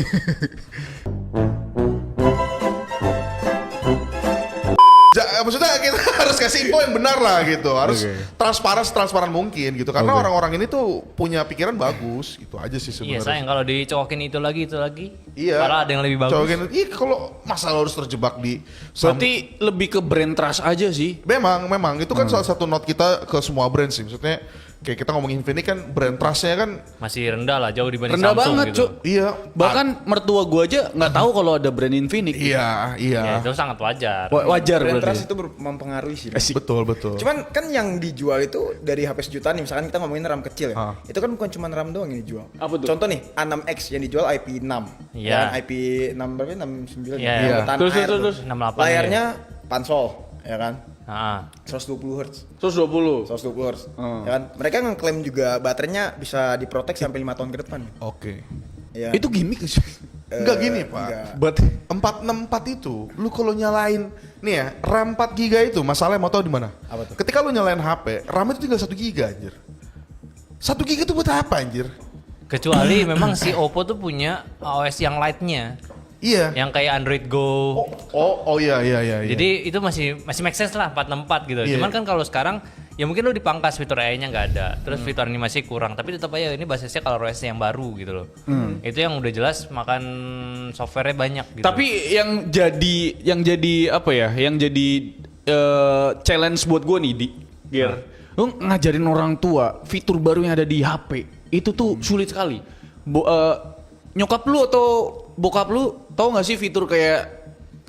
Maksudnya kita harus kasih info yang benar lah gitu. Harus transparan mungkin gitu. Karena orang-orang ini tuh punya pikiran bagus. Gitu aja sih Iya sebenarnya. sayang kalau dicokokin itu lagi. Iya. Malah ada yang lebih bagus. Iya kalau masalah harus terjebak di. Berarti lebih ke brand trust aja sih. Memang itu kan salah satu note kita ke semua brand sih. Maksudnya kayak kita ngomongin Infinix kan brand trustnya kan. Masih rendah lah, jauh dibanding Rendah Samsung banget, gitu. Cuk. Iya. Bahkan mertua gua aja nggak tahu kalau ada brand Infinix. Iya. Ya, itu sangat wajar. Wajar brand trust berarti. itu mempengaruhi sih. Betul. Cuman kan yang dijual itu dari HP sejutaan nih, misalkan kita ngomongin RAM kecil ya. Itu kan bukan cuma RAM doang yang dijual. Apa tuh? Contoh nih, A6X yang dijual IP6. Iya. Ya, IP6 berapa? 69. Iya. Yang tahan Terus, air terus, tuh. terus. 68 Layarnya pansol, ya kan? Nah, 120 Hz. 120. 120 Hz. Ya kan? Mereka ngeklaim juga baterainya bisa diprotek sampai 5 tahun ke depan. Oke. Ya. Itu gimmick sih. Enggak gini Pak. enggak. But 464 itu, lu kalau nyalain nih ya, RAM 4 GB itu masalahnya mau tahu di mana? Apa tuh? Ketika lu nyalain HP, RAM itu tinggal 1 GB anjir. 1 GB itu buat apa anjir? kecuali memang si Oppo tuh punya OS yang light-nya, Iya. yang kayak Android Go. Oh iya. Jadi itu masih make sense lah 464 gitu. Iya. Cuman kan kalau sekarang ya mungkin lu dipangkas fitur AI-nya nggak ada, terus fitur animasi kurang, tapi tetap aja ini basisnya kalau OS yang baru gitu loh. Itu yang udah jelas makan software-nya banyak gitu. Tapi yang jadi apa ya? Yang jadi challenge buat gue nih di Gear. Lu ngajarin orang tua fitur baru yang ada di HP itu tuh sulit sekali. Nyokap lu atau bokap lu tahu nggak sih fitur kayak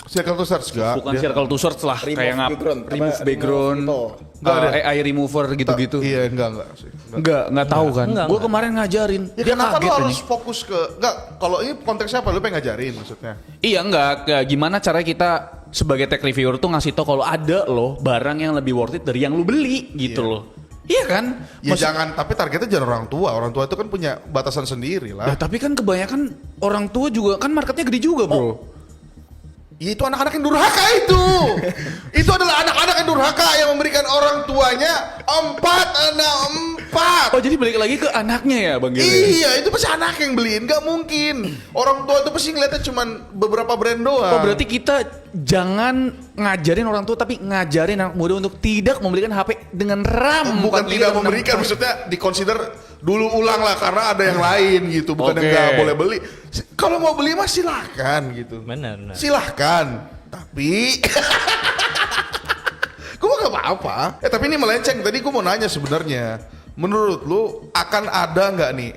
Circle to search gak? bukan circle to search lah, Remove kayak background, remove apa, background, remove Nggak ada. AI remover gitu-gitu. Iya, enggak sih. Enggak tahu kan. Enggak. Gue kemarin ngajarin. Ya Dia kenapa lu kaget harus ini. fokus ke enggak, kalau ini konteksnya apa lu pengen ngajarin maksudnya? Iya enggak, gimana cara kita sebagai tech reviewer tuh ngasih tau kalau ada loh barang yang lebih worth it dari yang lu beli gitu loh. Iya kan? Ya jangan, tapi targetnya jangan orang tua itu kan punya batasan sendiri Nah, lah. tapi kan kebanyakan orang tua juga kan marketnya gede juga bro. Ya itu anak-anak yang durhaka itu. Itu adalah anak-anak yang durhaka yang memberikan orang tuanya 4. Oh jadi balik lagi ke anaknya ya Bang Gir? Iya, itu pasti anak yang beliin, nggak mungkin. Orang tua itu pasti ngeliatnya cuman beberapa brand doang. Oh berarti kita jangan ngajarin orang tua tapi ngajarin anak muda untuk tidak membelikan HP dengan RAM. Bukan tidak memberikan, maksudnya dikonsider dulu ulang lah karena ada yang lain gitu, bukan Oke. yang nggak boleh beli. Kalau mau beli mah silahkan gitu. Benar. Silahkan, tapi gue nggak apa-apa. Tapi ini melenceng. Tadi gue mau nanya sebenarnya, menurut lu akan ada nggak nih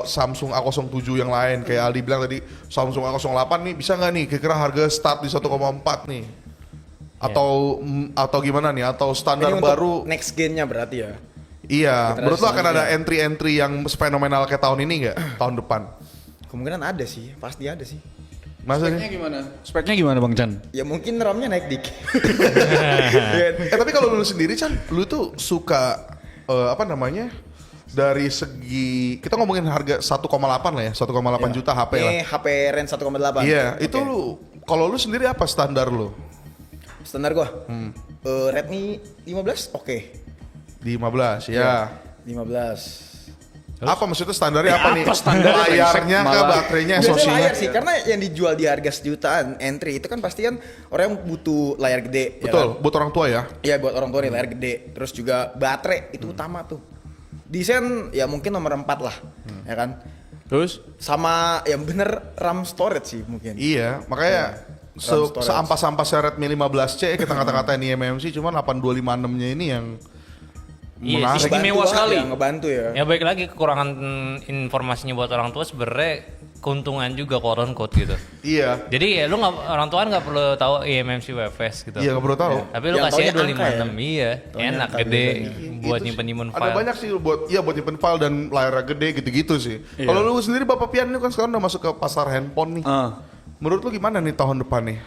Samsung A07 yang lain kayak Aldi bilang tadi Samsung A08 nih bisa nggak nih kira-kira harga start di 1,4 nih? Atau gimana nih? Atau standar Ini untuk baru? next gen-nya berarti ya. Iya, menurut lu akan selanjutnya. ada entry-entry yang fenomenal kayak tahun ini nggak? Tahun depan? Kemungkinan ada sih, pasti ada sih. Masa Speknya nih? gimana? Speknya gimana Bang Chan? Ya mungkin RAM-nya naik dikit. Tapi kalau lu sendiri Chan, lu tuh suka apa namanya? Dari segi kita ngomongin harga 1,8 lah ya, 1,8 juta HP lah. Ini HP Ren 1,8. Iya, itu Oke. lu kalau lu sendiri apa standar lu? Standar gua. Redmi 15 oke. Di 15 ya. 15. Apa maksudnya standarnya apa nih? apa standarnya? Layarnya kah, Malah. baterainya, Biasanya SoC-nya? layar sih, karena yang dijual di harga sejutaan entry itu kan pasti kan orang yang butuh layar gede. Betul, Ya kan? buat orang tua ya. Iya buat orang tua nih layar gede. Terus juga baterai itu utama tuh. Desain ya mungkin nomor 4 lah, ya kan. Terus? Sama yang bener RAM storage sih mungkin. Iya, makanya RAM storage. seampas-ampasnya Redmi 15C kita ngata-ngatain eMMC cuman 8256-nya ini yang Iya, menarik. sih. Istimewa Ngebantu sekali. Ya, ngebantu ya. Ya baik lagi kekurangan informasinya buat orang tua sebenarnya keuntungan juga quote unquote gitu. Iya. Jadi ya lu nggak, orang tua kan nggak perlu tahu eMMC UFS gitu. Iya, nggak perlu tahu. Tapi lu Yang kasih taunya 256 angka iya, Taunya enak angka gede biasanya. buat Itu nyimpen sih. file. Ada banyak sih buat nyimpen file dan layarnya gede gitu-gitu sih. Kalau lu sendiri Bapak Pian ini kan sekarang udah masuk ke pasar handphone nih. Menurut lu gimana nih tahun depan nih?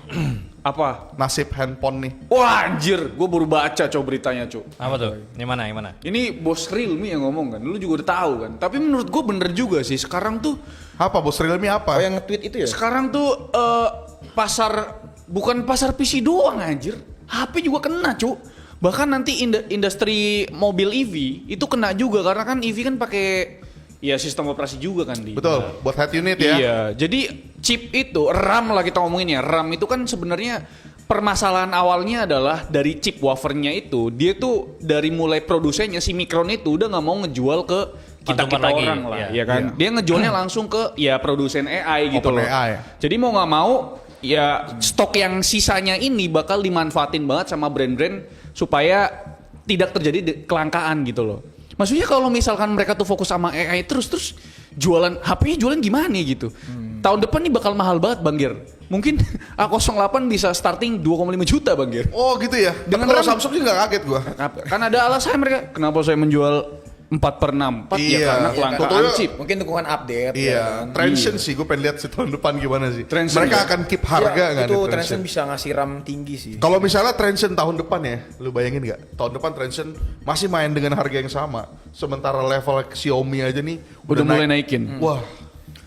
Apa? Nasib handphone nih. Wah anjir, gue baru baca beritanya Apa tuh? Yang mana? Yang mana? Ini bos Realme yang ngomong kan, lu juga udah tahu kan. Tapi menurut gue bener juga sih, sekarang tuh Apa bos Realme Oh apa? yang nge-tweet itu ya? Sekarang tuh pasar bukan pasar PC doang anjir. HP juga kena, Cuk. Bahkan nanti industri mobil EV itu kena juga karena kan EV kan pakai ya sistem operasi juga kan di. Betul, buat head unit ya. Iya, jadi chip itu RAM lah kita ngomongin ya. RAM itu kan sebenarnya permasalahan awalnya adalah dari chip wafernya itu, dia tuh dari mulai produsennya si Micron itu udah nggak mau ngejual ke kita Konsumen lagi, orang lah, iya. ya kan? Iya. Dia ngejualnya langsung ke ya produsen AI gitu loh. OpenAI. Jadi mau nggak mau ya stok yang sisanya ini bakal dimanfaatin banget sama brand-brand supaya tidak terjadi kelangkaan gitu loh. Maksudnya kalau misalkan mereka tuh fokus sama AI terus jualan HP-nya jualan gimana gitu. Tahun depan nih bakal mahal banget Bang Gir. Mungkin A08 bisa starting 2,5 juta Bang Gir. Oh gitu ya. Dengan Dengan kalau RAM- Samsung sih nggak kaget gua. Kan ada alasan mereka kenapa saya menjual 4/64 ya Iya, karena iya, kelangkaan contohnya- chip. Mungkin dukungan update. ya Iya, kan? Transsion sih, gue pengen lihat sih tahun depan gimana sih. Transsion Mereka ya? akan keep harga Iya, nggak itu nih Transsion bisa ngasih RAM tinggi sih. Kalau misalnya Transsion tahun depan ya, lu bayangin nggak? Tahun depan Transsion masih main dengan harga yang sama, sementara level Xiaomi aja nih Udah mulai naikin. Wah,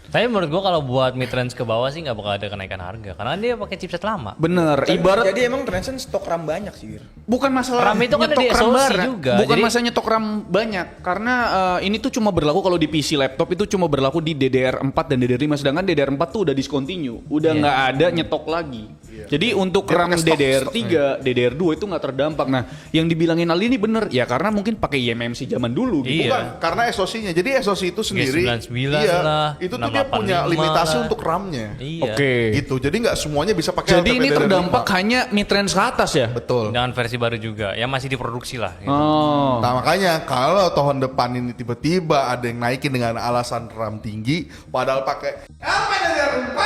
Tapi menurut gua kalau buat mid range ke bawah sih nggak bakal ada kenaikan harga karena dia pakai chipset lama. Bener, ibarat Jadi emang Transsion stok RAM banyak sih. Wir. bukan masalah RAM itu kan nyetok ada di RAM SoC barang. juga, Bukan jadi- masalah nyetok RAM banyak karena ini tuh cuma berlaku kalau di PC laptop itu cuma berlaku di DDR4 dan DDR5 sedangkan DDR4 tuh udah discontinue, udah nggak ada nyetok lagi. Jadi untuk Dia RAM pakai stok- DDR3, DDR2 itu nggak terdampak. Nah, yang dibilangin Ali ini bener ya karena mungkin pakai eMMC zaman dulu gitu. Iya. bukan, karena SoC-nya. Jadi SoC itu sendiri, G99 iya, lah, itu tuh dia punya 685 limitasi lah. untuk RAM-nya. Iya. Oke. Gitu, jadi nggak semuanya bisa pakai Jadi LTP ini DDR5. terdampak hanya mid-range ke atas ya? Betul. Dengan versi baru juga, yang masih diproduksi lah. Gitu. Oh. Nah makanya kalau tahun depan ini tiba-tiba ada yang naikin dengan alasan RAM tinggi, padahal pakai apa DDR4?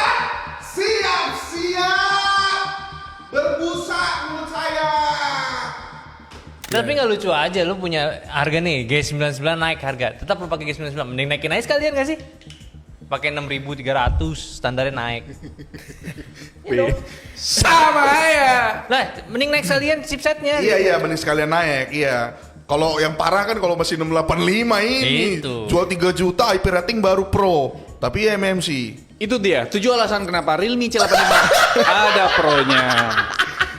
Siap-siap berbusa menurut saya. Tapi nggak lucu aja, lu punya harga nih G99 naik harga, tetap lu pakai G99, mending naikin aja sekalian nggak sih? Pakai 6.300 standarnya naik. Sama ya. Lah, mending naik sekalian chipsetnya. Iya mending sekalian naik, iya. Kalau yang parah kan kalau masih 685 ini Itu. jual 3 juta IP rating baru Pro, tapi MMC. Itu dia, 7 alasan kenapa Realme C85 ada pronya.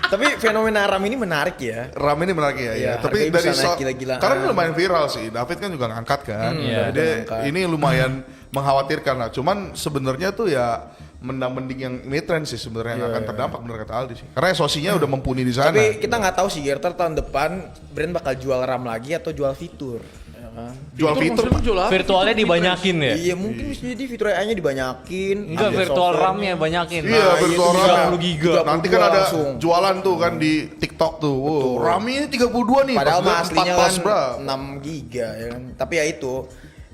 Tapi fenomena RAM ini menarik ya. RAM ini menarik ya, Iya, tapi harganya dari bisa naik gila-gilaan. karena ini lumayan viral sih. David kan juga ngangkat kan. Iya. Jadi Ngangkat. ini lumayan mengkhawatirkan lah. Cuman sebenarnya tuh ya mending yang mid-range sih sebenarnya yang akan terdampak bener kata Aldi sih. Karena SoC-nya udah mumpuni di sana. Tapi kita nggak tahu sih Gerter tahun depan brand bakal jual RAM lagi atau jual fitur. Ya kan? jual fitur Virtualnya dibanyakin ya? Iya mungkin bisa jadi fitur AI-nya dibanyakin. Enggak, Iya, virtual software-nya. RAM-nya banyakin. Iya, Nah, virtual itu RAM. 30 giga. Nanti kan ada langsung. jualan tuh kan di TikTok tuh. Wow, RAM ini 32 nih. Padahal pas mah aslinya 4 kan plus, bro. 6 giga ya kan. Tapi ya itu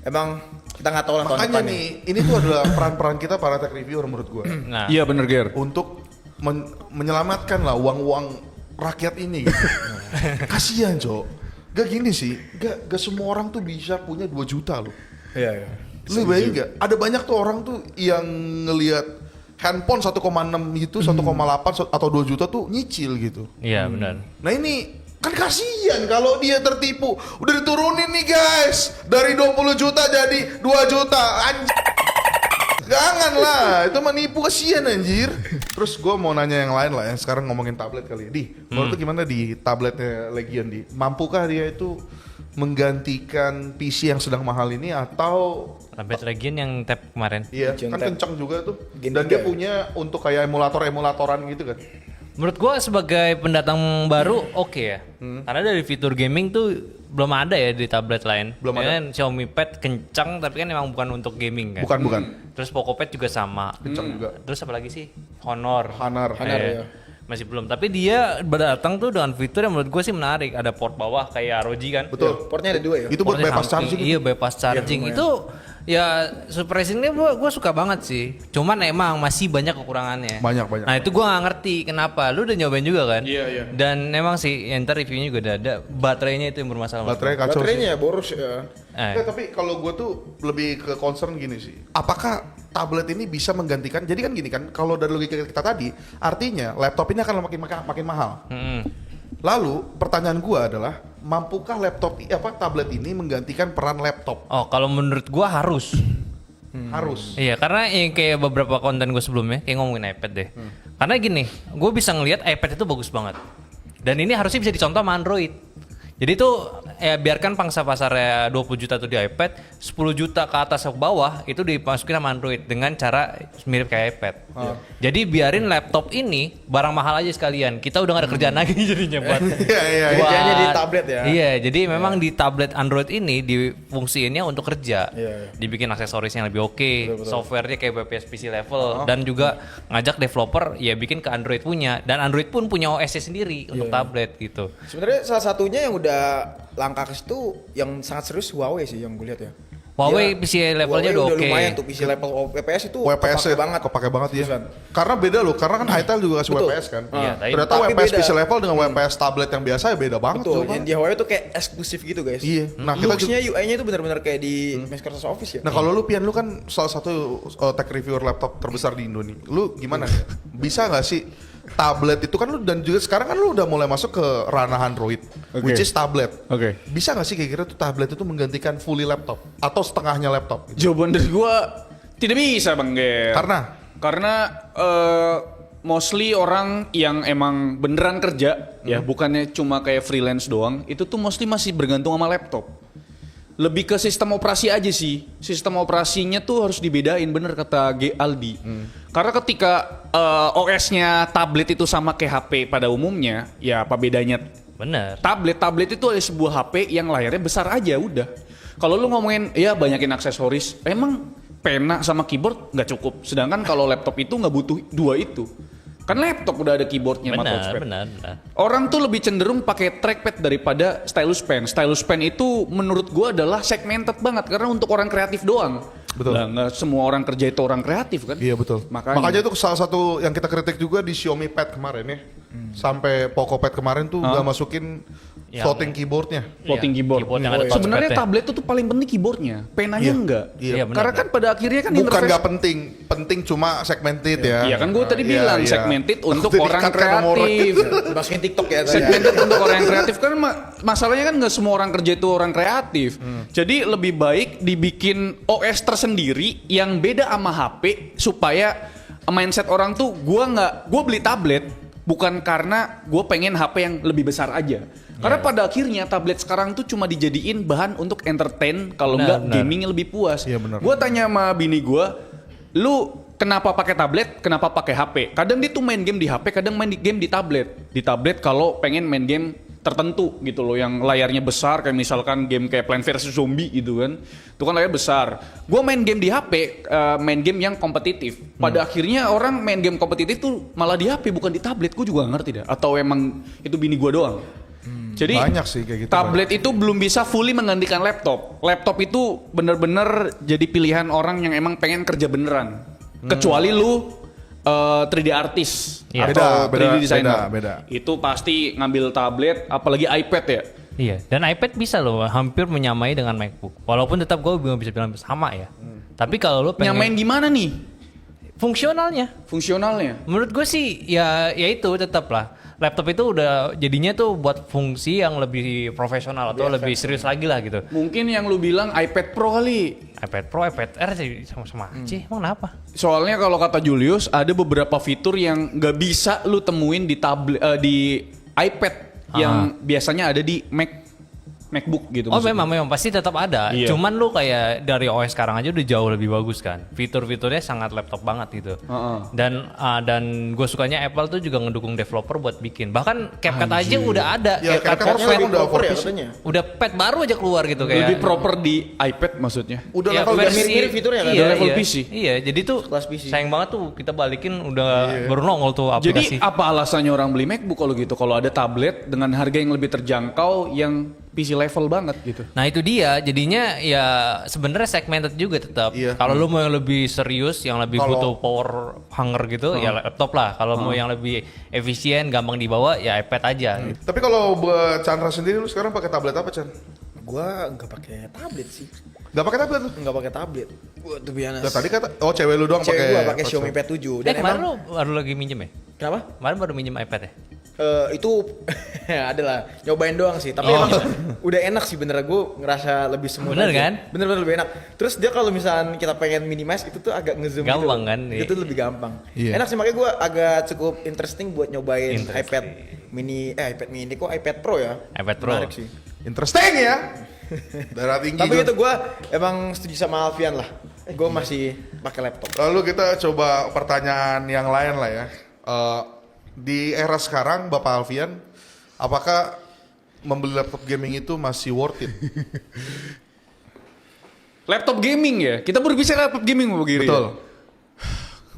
emang kita nggak tahu lah tahun Makanya depan nih, ini tuh adalah peran-peran kita para tech reviewer menurut gue. Nah, Iya bener Ger. Untuk menyelamatkan lah uang-uang rakyat ini gitu. Kasihan Cok. Gak gini sih, gak semua orang tuh bisa punya 2 juta loh. Iya, iya. Lu bayangin gak? Ada banyak tuh orang tuh yang ngelihat handphone 1,6 gitu, 1,8 atau 2 juta tuh nyicil gitu. iya benar. Nah ini kan kasihan kalau dia tertipu. Udah diturunin nih guys, dari 20 juta jadi 2 juta. Jangan lah, itu menipu, kasihan anjir. Terus gue mau nanya yang lain lah, yang sekarang ngomongin tablet kali ya. Di, menurut lu gimana di tabletnya Legion di? Mampukah dia itu menggantikan PC yang sedang mahal ini atau Tablet Legion yang tab kemarin. iya Legion kan Tab. kencang juga tuh. Gen Dan dia 3. punya untuk kayak emulatoran gitu kan. Menurut gua sebagai pendatang baru oke ya. Karena dari fitur gaming tuh belum ada ya di tablet lain. Belum Ya ada. kan Xiaomi Pad kencang tapi kan emang bukan untuk gaming kan. Bukan. Terus Poco Pad juga sama. Kencang juga. Terus apa lagi sih? Honor. Honor. Honor, Eh, ya. Masih belum. Tapi dia datang tuh dengan fitur yang menurut gue sih menarik. Ada port bawah kayak ROG kan. Betul. Portnya ada 2 ya. Itu buat Portnya bypass samping. charging. Iya bypass charging lumayan. itu ya surprisingly gue suka banget sih. Cuman emang masih banyak kekurangannya. Banyak. Nah itu gue nggak ngerti kenapa. Lu udah nyobain juga kan? Iya. Dan emang sih ya, ntar reviewnya juga udah ada. Baterainya itu yang bermasalah. Baterai kacau sih. Baterainya boros ya. Nggak, tapi kalau gue tuh lebih ke concern gini sih. Apakah tablet ini bisa menggantikan? Jadi kan gini kan, kalau dari logika kita tadi, artinya laptop ini akan makin mahal. Mm-mm. Lalu pertanyaan gue adalah, mampukah tablet ini menggantikan peran laptop? Oh kalau menurut gue harus. Harus. Iya karena yang kayak beberapa konten gue sebelumnya kayak ngomongin iPad deh. Karena gini, gue bisa ngelihat iPad itu bagus banget. Dan ini harusnya bisa dicontoh sama Android. Jadi tuh ya biarkan pangsa pasarnya 20 juta tuh di iPad, 10 juta ke atas ke bawah itu dimasukin sama Android dengan cara mirip kayak iPad. Jadi biarin laptop ini barang mahal aja sekalian. Kita udah gak ada kerjaan lagi jadinya buat Iya. Kerjanya di tablet ya. Iya, jadi memang di tablet Android ini difungsiinnya untuk kerja. Iya. Dibikin aksesoris yang lebih oke, softwarenya kayak BPS PC level dan juga ngajak developer ya bikin ke Android punya dan Android pun punya OS-nya sendiri untuk tablet gitu. Sebenarnya salah satunya yang udah langkah ke situ yang sangat serius Huawei sih yang gue lihat ya. Huawei Dia- PC levelnya Huawei udah oke. lumayan tuh PC level WPS itu WPS kepake kepake banget ya. Terusan. Karena beda loh, karena kan Hightail juga kasih Betul. WPS kan. Iya, tapi- Ternyata tapi WPS beda. PC level dengan WPS tablet yang biasa ya beda banget. Betul, coba. yang di Huawei tuh kayak eksklusif gitu guys. Iya. Nah, kita Looks-nya UI-nya itu benar-benar kayak di Microsoft Office ya. Nah kalau lu Pian, lu kan salah satu tech reviewer laptop terbesar di Indonesia. Lu gimana? Bisa nggak sih tablet itu kan lu dan juga sekarang kan lu udah mulai masuk ke ranah Android, which is tablet. Oke. Bisa nggak sih kira-kira tuh tablet itu menggantikan fully laptop atau setengahnya laptop? Jawaban dari gua tidak bisa Bang Ger. Karena mostly orang yang emang beneran kerja ya, bukannya cuma kayak freelance doang, itu tuh mostly masih bergantung sama laptop. Lebih ke sistem operasi aja sih. Sistem operasinya tuh harus dibedain, bener kata Aldi. Karena ketika OS-nya tablet itu sama kayak HP pada umumnya, ya apa bedanya? Bener. Tablet itu ada sebuah HP yang layarnya besar aja udah. Kalau lu ngomongin ya banyakin aksesoris, emang pena sama keyboard nggak cukup. Sedangkan kalau laptop itu nggak butuh dua itu. Kan laptop udah ada keyboardnya sama touchpad. Benar. Orang tuh lebih cenderung pakai trackpad daripada stylus pen. Stylus pen itu menurut gua adalah segmented banget karena untuk orang kreatif doang. Betul. Lah nggak semua orang kerja itu orang kreatif kan? Iya betul. Makanya itu salah satu yang kita kritik juga di Xiaomi Pad kemarin ya. Sampai Poco Pad kemarin tuh nggak masukin Yang- floating keyboardnya. floating Iya, keyboard. keyboard yang ada Sebenarnya touchpad-nya. tablet itu tuh paling penting keyboardnya, penanya Iya. enggak. Iya, benar. Karena kan pada akhirnya kan Bukan interface- nggak penting, penting cuma segmented ya. Iya kan gue tadi bilang segmented untuk Jadi orang kan nomor. kreatif. Dimasukin TikTok ya tadi ya. Segmented untuk orang yang kreatif kan masalahnya kan nggak semua orang kerja itu orang kreatif. Jadi lebih baik dibikin OS tersendiri yang beda sama HP supaya mindset orang tuh gue beli tablet bukan karena gue pengen HP yang lebih besar aja. Karena pada akhirnya tablet sekarang tuh cuma dijadiin bahan untuk entertain, kalau Benar, enggak benar. gaming lebih puas. Iya, benar. Gue tanya sama bini gue, lu kenapa pakai tablet, kenapa pakai HP? Kadang dia tuh main game di HP, kadang main game di tablet. Di tablet kalau pengen main game tertentu gitu loh, yang layarnya besar, kayak misalkan game kayak Plants vs Zombie gitu kan, itu kan layar besar. Gue main game di HP, main game yang kompetitif. Pada akhirnya orang main game kompetitif tuh malah di HP bukan di tablet. Gue juga gak ngerti dah, atau emang itu bini gue doang. Jadi Banyak sih kayak gitu, tablet itu belum bisa fully menggantikan laptop. Laptop itu bener-bener jadi pilihan orang yang emang pengen kerja beneran. Kecuali lu 3D artist Iya. atau Beda, 3D designer. beda. Itu pasti ngambil tablet, apalagi iPad ya. Iya, dan iPad bisa loh hampir menyamai dengan MacBook. Walaupun tetap gue belum bisa bilang sama ya. Tapi kalau lo pengen Nyamain gimana nih fungsionalnya, fungsionalnya? menurut gue sih ya itu tetap lah. Laptop itu udah jadinya tuh buat fungsi yang lebih profesional atau lebih serius lagi lah gitu. Mungkin yang lu bilang iPad Pro kali. iPad Pro, iPad Air sih sama-sama aja. Emang kenapa? Soalnya kalau kata Julius ada beberapa fitur yang nggak bisa lu temuin di tablet di iPad yang biasanya ada di MacBook gitu. Oh maksudnya. memang pasti tetap ada. Iya. Cuman lu kayak dari OS sekarang aja udah jauh lebih bagus kan. Fitur-fiturnya sangat laptop banget gitu. Dan gue sukanya Apple tuh juga ngedukung developer buat bikin. Bahkan CapCut aja udah ada. Ya, CapCut CapCut for sekarang Pad. udah for ya PC. katanya. Udah pad baru aja keluar gitu kayak. Lebih proper di iPad maksudnya. Udah Ya, level versi- basic. mirip-mirip fiturnya kan? Iya, Udah level iya. PC. Iya, jadi tuh Kelas PC. sayang banget tuh kita balikin udah baru nongol tuh aplikasi. Jadi apa alasannya orang beli MacBook kalau gitu? Kalau ada tablet dengan harga yang lebih terjangkau yang PC level banget gitu. Nah itu dia, jadinya ya sebenarnya segmented juga tetap. Iya. Kalau lu mau yang lebih serius, yang lebih Kalau- butuh power hunger gitu, ya laptop lah. Kalau mau yang lebih efisien, gampang dibawa, ya iPad aja. Tapi kalau buat Chandra sendiri lu sekarang pakai tablet apa, Chan? Gua nggak pakai tablet sih. Gak pakai tablet lu? Nggak pakai tablet. Gua tuh biasa. Nah, tadi kata cewek lu doang Cewek pakai. gua pakai Xiaomi Pad 7 dan Kemarin emang lu baru lagi minjem ya? kenapa? Kemarin baru minjem iPad ya? Itu adalah nyobain doang sih, tapi emang udah enak sih bener, gue ngerasa lebih smooth Bener aja. kan? Bener-bener lebih enak. Terus dia kalau misalnya kita pengen minimize itu tuh agak ngezoom Gampang gitu. kan? Itu lebih gampang. Iya. Enak sih, makanya gue agak cukup interesting buat nyobain iPad mini kok iPad Pro ya. iPad Pro. Menarik sih. Interesting ya. Darah tinggi. Tapi gua. itu gue emang setuju sama Alfian lah. Gue masih pakai laptop. Lalu kita coba pertanyaan yang lain lah ya. Di era sekarang, Bapak Alfian, apakah membeli laptop gaming itu masih worth it? Laptop gaming ya? Kita berbicara laptop gaming Pak Giri. Betul. Ya?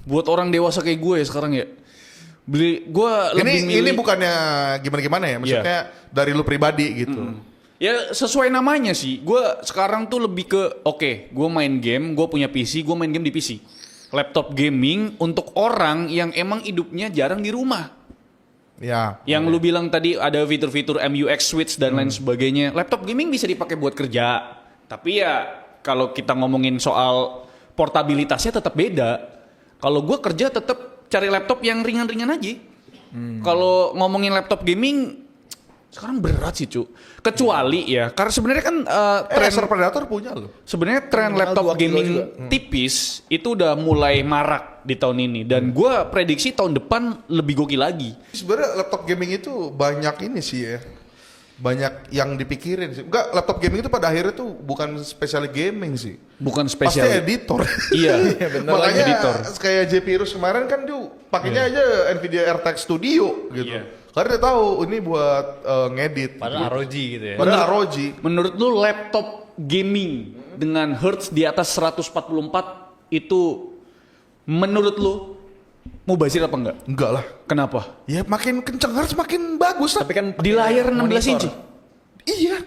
Buat orang dewasa kayak gue ya sekarang ya. Beli gue lebih milih. Ini bukannya gimana-gimana ya? Maksudnya dari lu pribadi gitu. Ya sesuai namanya sih. Gue sekarang tuh lebih ke oke, gue main game, gue punya PC, gue main game di PC. Laptop gaming untuk orang yang emang hidupnya jarang di rumah. Ya. Yang lu bilang tadi ada fitur-fitur MUX switch dan lain sebagainya. Laptop gaming bisa dipakai buat kerja. Tapi ya kalau kita ngomongin soal portabilitasnya tetap beda. Kalau gue kerja tetap cari laptop yang ringan-ringan aja. Kalau ngomongin laptop gaming sekarang berat sih, Cuk. Kecuali ya, karena sebenarnya kan Razer Predator punya loh. sebenarnya tren Minimal laptop 2 kilo gaming juga. tipis itu udah mulai marak di tahun ini dan gue prediksi tahun depan lebih gokil lagi. Sebenarnya laptop gaming itu banyak ini sih ya. Banyak yang dipikirin sih. Enggak, laptop gaming itu pada akhirnya tuh bukan spesial gaming sih. Bukan Pasti spesial. editor. Iya, Makanya editor. kayak JP Virus kemarin kan dia pakainya aja Nvidia RTX Studio gitu. Iya. Karena dia tahu ini buat ngedit. Padahal ROG gitu ya. Padahal ROG. Menurut lu laptop gaming dengan hertz di atas 144 itu menurut lu mubazir apa enggak? Enggak lah. Kenapa? Ya makin kenceng harus makin bagus lah. Tapi kan Di layar 16 monitor. inci. Iya.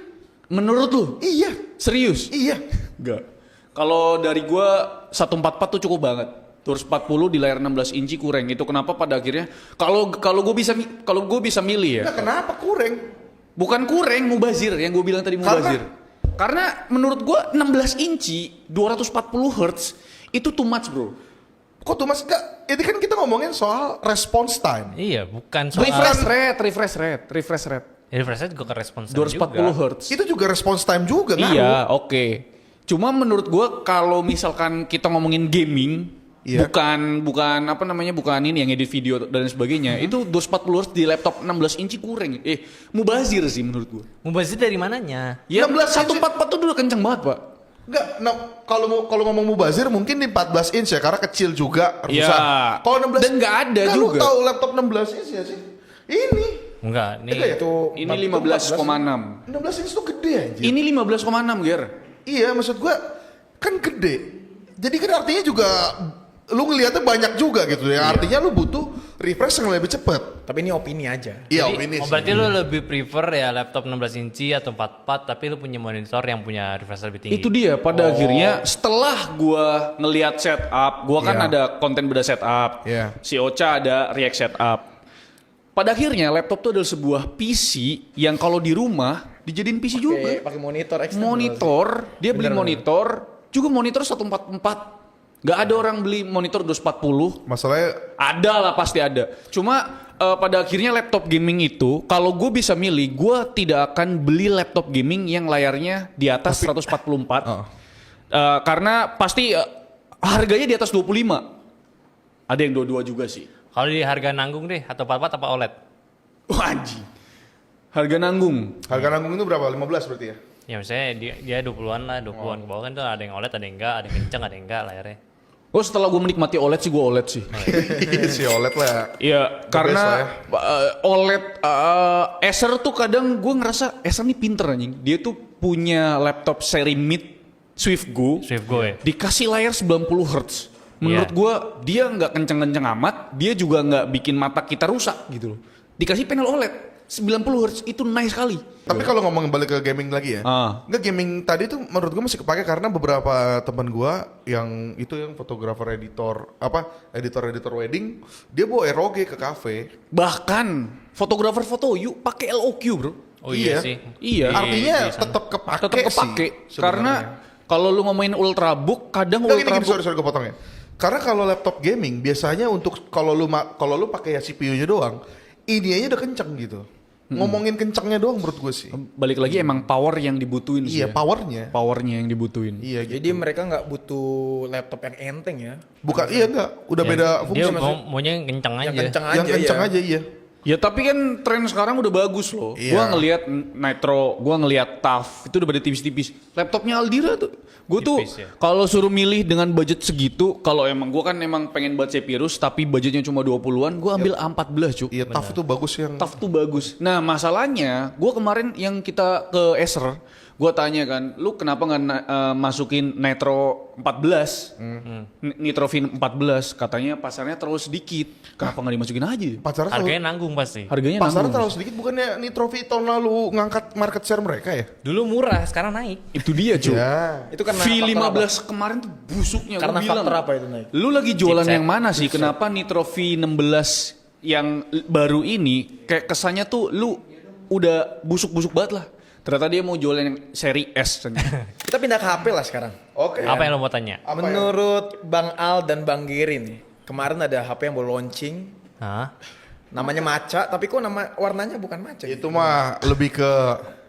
Menurut lu? Iya. Serius? Iya. Enggak. Kalau dari gua 144 tuh cukup banget. 240 di layar 16 inci kurang. Itu kenapa pada akhirnya kalau gue bisa milih ya. Nah, kenapa kurang? Bukan kurang, mubazir yang gue bilang tadi mubazir. Karena menurut gue 16 inci 240 Hz itu too much, bro. Kok tuh mas? Enggak. Ini kan kita ngomongin soal response time. Iya, bukan soal Refresh rate. refresh rate juga ke respons 240 juga. Hz. Itu juga response time juga kan? Iya, oke. Cuma menurut gue kalau misalkan kita ngomongin gaming Iya. Bukan apa namanya, bukan ini yang edit video dan sebagainya. Itu 240 Hz di laptop 16 inci kurang. Mubazir sih menurut gua. Mubazir dari mananya? Ya 16 inci. 144 tuh udah kenceng banget, Pak. Enggak, kalau ngomong mubazir mungkin di 14 inch ya karena kecil juga Iya. susah. Kalau 16 Dan nggak ada Kan juga. Lu tahu laptop 16 inch ya sih? Ini Enggak, nih. Enggak ya? Itu Ini 15,6. 16 inch tuh gede aja. Ini 15,6, Ger. Iya, maksud gua kan gede. Jadi kan artinya juga lu ngelihatnya banyak juga gitu ya. Artinya lu butuh refresh yang lebih cepat. Tapi ini opini aja. Iya, Jadi, ini sih. berarti lu lebih prefer ya laptop 16 inci atau 44 tapi lu punya monitor yang punya refresh lebih tinggi. Itu dia pada akhirnya setelah gua ngelihat setup, gua kan Iya. ada konten beda setup. Iya. Si Ocha ada react setup. Pada akhirnya laptop itu adalah sebuah PC yang kalau di rumah dijadiin PC juga. Pakai monitor external. Monitor, dia beli Bener. monitor, juga monitor 144. Gak ada orang beli monitor 240. Masalahnya Ada lah, pasti ada. Cuma pada akhirnya laptop gaming itu, kalau gue bisa milih, gue tidak akan beli laptop gaming yang layarnya di atas 144. Karena pasti harganya di atas 25. Ada yang 22 juga sih. Kalau di harga nanggung deh atau 44 apa OLED? Wah, anjing. Harga nanggung. harga nanggung itu berapa? 15 berarti ya? Ya misalnya dia 20-an lah, 20-an ke bawah kan tuh ada yang OLED, ada yang enggak, ada yang kenceng, ada yang enggak layarnya. Oh, setelah gue menikmati OLED sih, gue OLED sih. Iya si OLED lah. Iya, The karena best lah OLED Acer tuh kadang gue ngerasa Acer nih pinter anjing. Dia tuh punya laptop seri mid SwiftGo. SwiftGo ya. Dikasih layar 90 Hz. Menurut Iya. gue dia nggak kenceng-kenceng amat, dia juga nggak bikin mata kita rusak gitu loh. Dikasih panel OLED 90 Hz itu nice sekali. Tapi kalau ngomong balik ke gaming lagi ya, Ah. nggak gaming tadi tuh menurut gue masih kepake karena beberapa teman gue yang fotografer editor wedding, dia bawa ROG ke cafe. Bahkan fotografer foto yuk pakai LOQ bro. Oh iya sih. Iya. Artinya di sana. tetap kepake Tetap kepake sih, karena sebenarnya. kalau lu ngomongin ultrabook kadang Nggak, gini, ultrabook sorry gue potong ya. Karena kalau laptop gaming biasanya untuk kalau lu pakai ya CPU-nya doang, ininya udah kenceng gitu. Ngomongin kencengnya doang menurut gue sih. balik lagi emang power yang dibutuhin sih. Iya, ya. powernya. Powernya yang dibutuhin. Iya gitu. Jadi mereka nggak butuh laptop yang enteng ya. Bukan iya enggak, udah Ya, beda dia fungsi. maunya yang kenceng Yang aja. kenceng Yang aja kenceng ya. aja iya. Ya tapi kan tren sekarang udah bagus loh. Iya. Gua ngelihat Nitro, gua ngelihat TUF itu udah pada tipis-tipis. Laptopnya Aldira tuh. Gue tuh Tipis ya. kalau suruh milih dengan budget segitu, kalau emang gua kan emang pengen buat Zephyrus tapi budgetnya cuma 20-an, gua ambil A14 cuy. Iya, TUF itu bagus yang TUF tuh bagus. Nah masalahnya, gua kemarin yang kita ke Acer, gua tanya kan, lu kenapa nggak masukin Nitro 14, Nitro V14? Katanya pasarnya terlalu sedikit. Kenapa nggak dimasukin aja? pasaran terlalu, Harganya nanggung pasti. Harganya pasaran nanggung. terlalu sedikit bukannya Nitro V tahun lalu ngangkat market share mereka ya? Dulu murah, sekarang naik. Itu dia cuy. Ya. Itu karena V15 faktor apa? kemarin tuh busuknya. Karena gua bilang. faktor apa itu naik? Lu lagi jualan Chipset. yang mana sih? Kenapa Nitro V16 yang baru ini kayak kesannya tuh lu udah busuk-busuk banget lah. Ternyata dia mau jualan yang seri S. Kita pindah ke HP lah sekarang. Oke. Apa yang lo mau tanya? Apa Menurut Bang Al dan Bang Giri nih, kemarin ada HP yang baru launching, Hah? namanya Maca, tapi kok warnanya bukan Maca? Itu mah lebih ke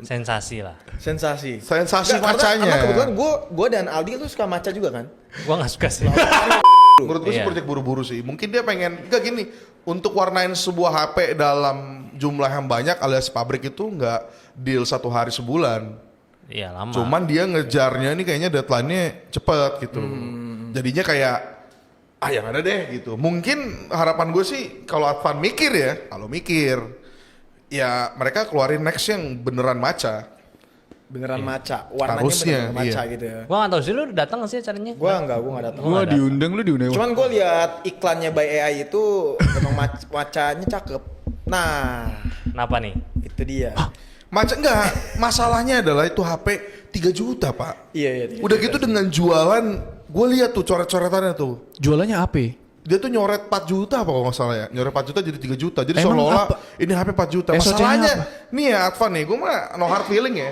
Sensasi lah. Sensasi. sensasi Nggak, macanya. Karena kebetulan gue dan Aldi tuh suka Maca juga kan. Gua nggak suka sih. Menurut gue sih Iya. project buru-buru sih. Mungkin dia pengen enggak gini, untuk warnain sebuah HP dalam jumlah yang banyak alias pabrik itu enggak deal 1 hari sebulan. Iya lama. Cuman dia ngejarnya nih kayaknya deadline-nya cepet gitu. Jadinya kayak yang ada deh gitu. Mungkin harapan gue sih kalau Advan mikir ya, kalau mikir ya mereka keluarin next yang beneran maca. Beneran Maca, warnanya Harusnya, beneran Maca iya. gitu ya. Gua nggak tahu sih lu datang nggak sih acaranya? Gue nggak datang. Gua diundang, lu diundang. Cuman gue lihat iklannya by AI itu memang Macanya cakep. Nah, Kenapa nih? itu dia. Maca enggak, masalahnya adalah itu HP 3 juta, Pak. Iya. Udah gitu dengan jualan, gue lihat tuh coret-coretannya tuh. Jualannya apa? Dia tuh nyoret 4 juta apa kalau nggak salah ya. Nyoret 4 juta jadi 3 juta. Jadi Emang seolah-olah apa? ini HP 4 juta. SOC-nya Masalahnya apa? nih ya Advan nih, gue mah no hard feeling ya.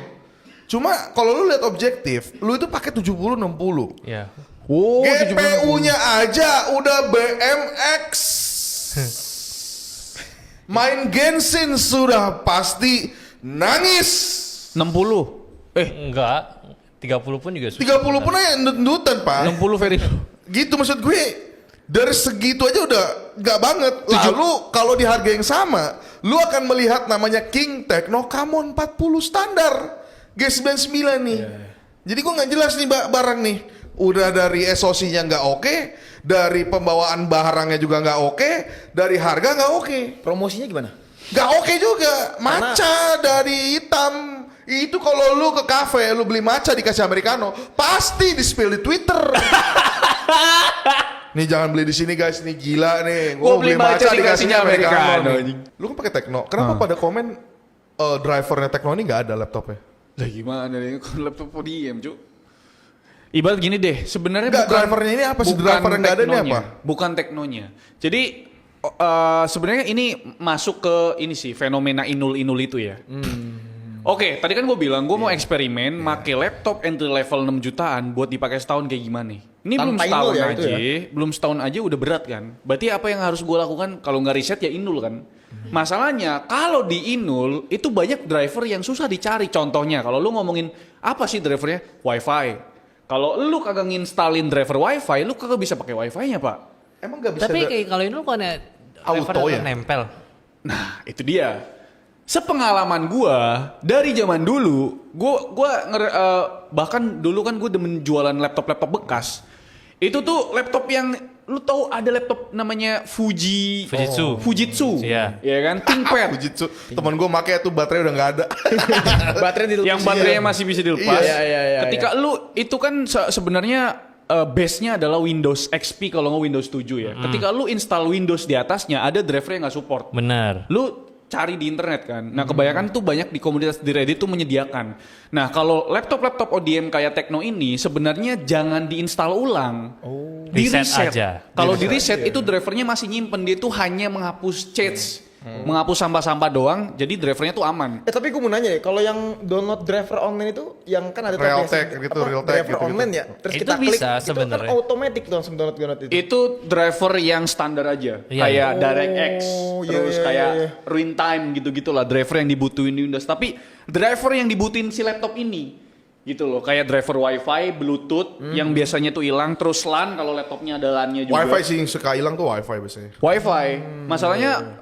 Cuma kalau lu lihat objektif, lu itu pakai 70 60. Iya. Oh, GPU-nya aja udah BMX. Main Genshin sudah pasti nangis. 60. Enggak. 30 pun juga susah. 30 pun aja ndutan, Pak. 60 very. Gitu maksud gue. Dari segitu aja udah nggak banget. Lalu kalau di harga yang sama, lu akan melihat namanya King Tecno Camon 40 standar G99 nih. Jadi gua nggak jelas nih barang nih. Udah dari SoC-nya nggak oke, dari pembawaan barangnya juga nggak oke, dari harga nggak oke. Promosinya gimana? Nggak oke juga. Matcha dari hitam. Itu kalau lu ke kafe, lu beli matcha dikasih americano, pasti di-spill di Twitter. Nih jangan beli di sini guys, nih gila nih. Gua beli matcha dikasihnya americano. nih. Lu kan pakai Tecno. Kenapa pada komen drivernya Tecno ini nggak ada laptopnya? Lah gimana nih, laptop diem cu. Ibarat gini deh, sebenarnya Nggak, drivernya ini apa sih? Driver yang nggak ada ini apa? Bukan teknonya. Jadi sebenarnya ini masuk ke ini sih, fenomena inul-inul itu ya. Oke, tadi kan gue bilang gue mau eksperimen make laptop entry level 6 jutaan buat dipakai setahun kayak gimana nih. Ini belum Tanpa setahun inul ya, aja, itu ya? belum setahun aja udah berat kan. Berarti apa yang harus gue lakukan kalau nggak riset ya inul kan. Masalahnya kalau di inul itu banyak driver yang susah dicari. Contohnya kalau lu ngomongin apa sih drivernya? Wi-Fi. Kalau lu kagak nginstalin driver Wi-Fi, lu kagak bisa pakai Wi-Fi-nya, Pak. Emang nggak bisa? Tapi kayak kalau ini lu kan Auto ya? nempel. Nah, itu dia. Sepengalaman gua dari zaman dulu, bahkan dulu kan gue demen jualan laptop-laptop bekas. Itu tuh laptop yang lu tahu ada laptop namanya Fujitsu. Iya. Ya kan? ThinkPad. Fujitsu. Temen gue make tuh baterai udah nggak ada. Baterai dilepas. Yang baterainya masih bisa dilepas. Iya. Ketika lu itu kan sebenarnya base-nya adalah Windows XP kalau nggak Windows 7 ya. Ketika lu install Windows di atasnya ada driver yang nggak support. Benar. Lu cari di internet kan. Nah, kebanyakan tuh banyak di komunitas di Reddit tuh menyediakan. Nah, kalau laptop-laptop ODM kayak Tecno ini sebenarnya jangan diinstal ulang. Di Reset reset aja. Kalau di reset itu drivernya masih nyimpen, dia tuh hanya menghapus cache. Menghapus sampah-sampah doang, jadi drivernya tuh aman. Tapi gue mau nanya deh, kalau yang download driver online itu yang kan ada Realtek gitu, Realtek driver gitu-gitu. online ya, terus Itu kita klik bisa itu sebenarnya. kan otomatis tuh langsung download itu. Itu driver yang standar aja, Iya, kayak iya. DirectX, Oh, iya, terus iya, kayak iya. Runtime gitu-gitulah driver yang dibutuhin di Windows. Tapi driver yang dibutuhin si laptop ini, gitu loh, kayak driver WiFi, Bluetooth yang biasanya tuh hilang, terus LAN kalau laptopnya ada LAN-nya juga. Wi-Fi sih yang suka hilang tuh Wi-Fi biasanya. Wi-Fi. Masalahnya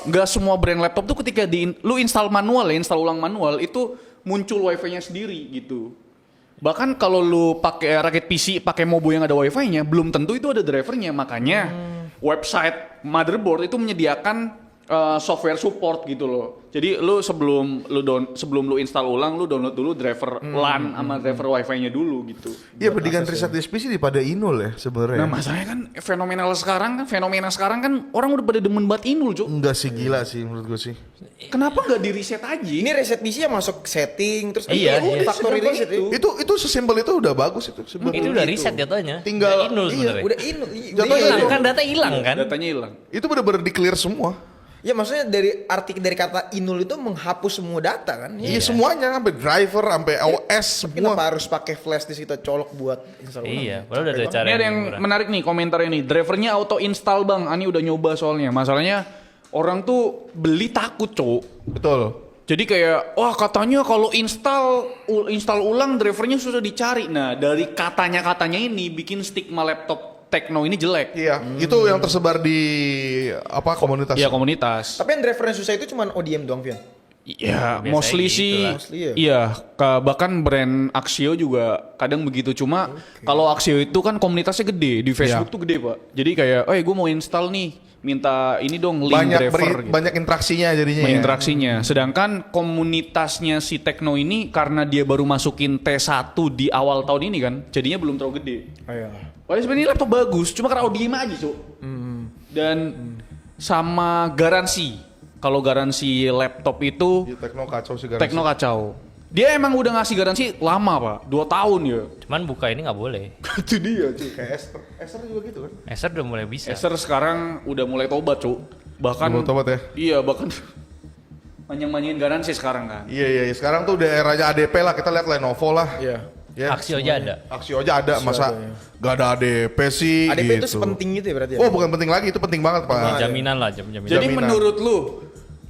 nggak semua brand laptop tuh ketika lu install manual ya, install ulang manual itu muncul Wi-Fi-nya sendiri gitu. Bahkan kalau lu pakai rakit PC pakai Mobo yang ada Wi-Fi-nya, belum tentu itu ada drivernya. Makanya website motherboard itu menyediakan software support gitu loh. Jadi lu sebelum lu install ulang, lu download dulu driver LAN sama driver Wi-Fi-nya dulu gitu. Iya, pendidikan riset DSP sih daripada Inul ya sebenarnya. Nah, masalahnya kan fenomena sekarang kan orang udah pada demen banget Inul, Cuk. Enggak sih, gila sih menurut gue sih. Kenapa nggak di reset aja? Ini reset PC yang masuk setting terus Iya, itu iya. factory reset itu. Itu sesimpel itu udah bagus itu. Itu udah riset jatuhnya. Tinggal- Udah inul iya, sebenarnya. Udah ini Jatuhnya Hilang itu. kan, data hilang kan. Datanya hilang. Itu bener-bener di-clear semua. Ya maksudnya dari dari kata inul itu menghapus semua data kan? Iya, semuanya sampai driver, sampai OS semua. Kenapa harus pakai flash disk kita colok buat install ulang? Iya, padahal udah ada cara Ini ada yang murah. menarik nih komentarnya nih. Drivernya auto install bang. Ani udah nyoba soalnya. Masalahnya orang tuh beli takut cowok. Betul. Jadi kayak wah katanya kalau install ulang drivernya susah dicari. Nah dari katanya ini bikin stigma laptop Tecno ini jelek. Iya, itu yang tersebar di apa komunitas. Iya komunitas. Tapi yang driver yang susah itu cuma ODM doang, Vian. Iya, Biasanya mostly gitu sih. lah. Mostly ya? Iya, bahkan brand Axio juga kadang begitu. Cuma kalau Axio itu kan komunitasnya gede di Facebook Iya. tuh gede pak. Jadi kayak, gue mau install nih, minta ini dong link driver. Gitu. Banyak interaksinya jadinya. Ya. Interaksinya. Sedangkan komunitasnya si Tecno ini karena dia baru masukin T1 di awal tahun ini kan, jadinya belum terlalu gede. Oh iya. Padahal sebenarnya laptop bagus, cuma karena ODM aja, Cuk. Dan sama garansi. Kalau garansi laptop itu Iya, Tecno kacau sih garansi. Tecno kacau. Dia emang udah ngasih garansi lama, Pak. 2 tahun ya. Cuman buka ini nggak boleh. Itu dia, Cuk. Kayak Acer juga gitu kan. Acer udah mulai bisa. Acer sekarang udah mulai tobat, Cuk. Bahkan Udah mulai tobat ya? Iya, bahkan manjang-manjangin garansi sekarang kan. Iya. Sekarang tuh udah eranya ADP lah. Kita lihat Lenovo lah. Iya. Ya, Aksi aja ada. Aksio aja ada, masa gak ada ADP sih ADP gitu. itu sepenting gitu ya berarti ya? Oh, bukan penting lagi, itu penting banget, Pak. Jaminan lah, jaminan. Jadi Jaminan. menurut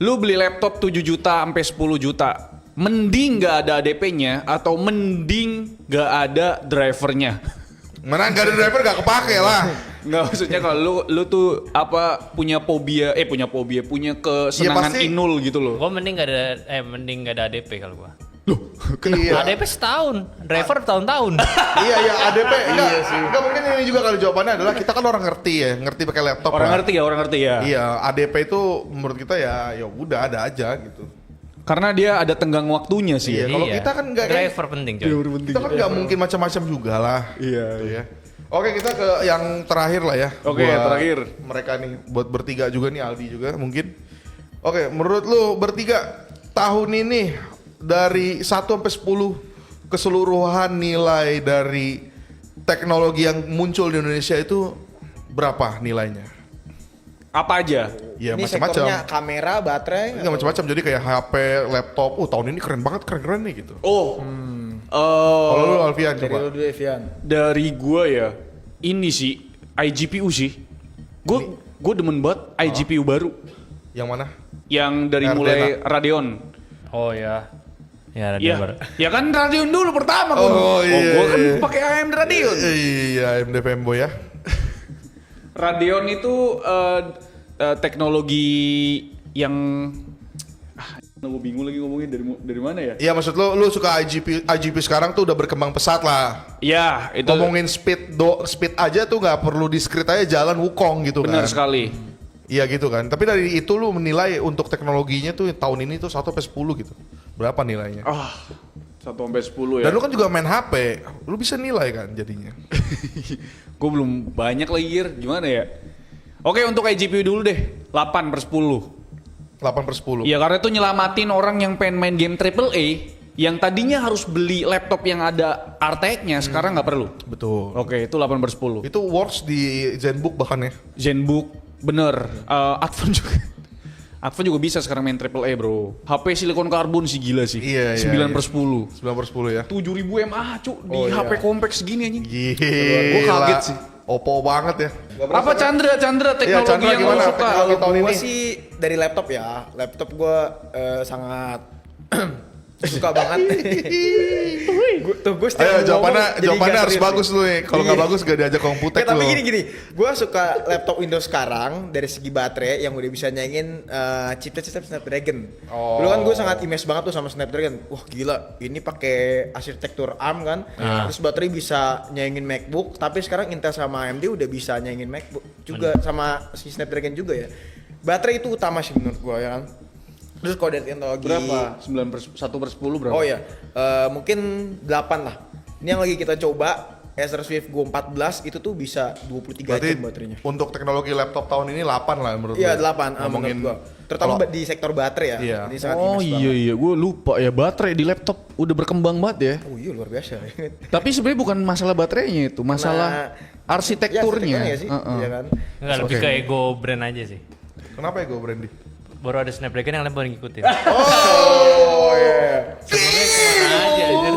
lu beli laptop 7 juta sampai 10 juta, mending nggak ada ADP-nya atau mending nggak ada drivernya? Mana gak ada driver gak kepake lah. Nggak, maksudnya kalau lu tuh apa punya kesenangan pasti. inul gitu loh. Gue mending gak ada ADP kalau gue. Iya. ADP setahun, driver tahun-tahun. Iya ADP enggak mungkin ini juga kali jawabannya adalah kita kan orang ngerti ya, ngerti pakai laptop. Orang lah. ngerti ya. Iya, ADP itu menurut kita ya udah ada aja gitu. Karena dia ada tenggang waktunya sih. Iya, kalau kita kan nggak kayak- driver penting coy. Kita kan nggak mungkin macam-macam juga lah. Iya. Gitu ya. Oke, kita ke yang terakhir lah ya. Oke, Buat terakhir. Mereka nih buat bertiga juga nih, Aldi juga mungkin. Oke, menurut lu bertiga tahun ini dari 1 sampai 10 keseluruhan nilai dari teknologi yang muncul di Indonesia itu berapa nilainya? Apa aja? Ya Ini macam-macam. sektornya kamera, baterai. Enggak macam-macam. Jadi kayak HP, laptop. Tahun ini keren banget, keren-keren nih gitu. Oh. Kalau lu Alfian Dari coba. lu dulu, Evian. Dari gua ya, ini sih iGPU sih. Gue demen banget iGPU baru Yang mana? yang dari Ardena. mulai Radeon. Oh ya. Ya, ada Ya, baru. ya kan Radeon dulu pertama Oh, iya, gua kan iya. pakai AMD Radeon. Iya, AMD Femboy ya. Radeon itu teknologi yang gue bingung lagi ngomongin dari mana ya? Iya, maksud lu suka IGP sekarang tuh udah berkembang pesat lah. Ya, itu Ngomongin speed aja tuh nggak perlu diskrit aja jalan wukong gitu benar kan. sekali. Iya gitu kan. Tapi dari itu lu menilai untuk teknologinya tuh tahun ini tuh 1 sampai 10 gitu. Berapa nilainya? 1 sampai 10 ya. Dan lu kan juga main HP, lu bisa nilai kan jadinya. Gue belum banyak lagi gimana ya? Oke, untuk iGPU dulu deh, 8/10. 8/10. Iya, karena itu nyelamatin orang yang pengen main game AAA yang tadinya harus beli laptop yang ada RTX-nya, sekarang nggak perlu. Betul. Oke, itu 8/10. Itu works di Zenbook bahkan ya. Zenbook, bener. Advan juga. Advan juga bisa sekarang main AAA, bro. HP silikon karbon sih gila sih. Iya, iya, 9/10. 9/10 ya. 7000 mAh, cuk, di Oh, iya. HP compact segini anjing. Gila. Gua kaget sih. Oppo banget ya. Apa Chandra teknologi Chandra yang lo gimana? suka? Teknologi tahun Gua ini. sih dari laptop ya. Laptop gua sangat suka banget. Gue Ayo jawabannya harus bagus lu nih. Kalau nggak Iya. bagus gak diajak komputer Tapi lu. gini, gue suka laptop Windows sekarang dari segi baterai yang udah bisa nyaingin chipset Snapdragon. Oh. Dulu kan gue sangat impressed banget tuh sama Snapdragon. Wah gila, ini pakai arsitektur ARM kan. Terus baterai bisa nyaingin MacBook. Tapi sekarang Intel sama AMD udah bisa nyaingin MacBook juga sama si Snapdragon juga ya. Baterai itu utama sih menurut gue ya kan. Terus kalau dari teknologi Berapa? 1/10 berapa? Oh ya, mungkin 8 lah. Ini yang lagi kita coba, Acer Swift Go 14 itu tuh bisa 23 Berarti jam baterainya. untuk teknologi laptop tahun ini 8 lah menurut Iya, lu. 8 Ngomongin menurut gua. Terutama kalau- di sektor baterai ya. Iya. Ini sangat Oh impress iya banget. iya, gue lupa ya baterai di laptop udah berkembang banget ya. Oh iya luar biasa. Tapi sebenarnya bukan masalah baterainya itu, masalah arsitekturnya. Ya, sih, Heeh. iya kan. Enggak, lebih ke ego brand aja sih. Kenapa ya gue Brandy? Baru ada Snapdragon yang lain baru ngikutin. Oh iya. Sebenarnya kemana aja anjir.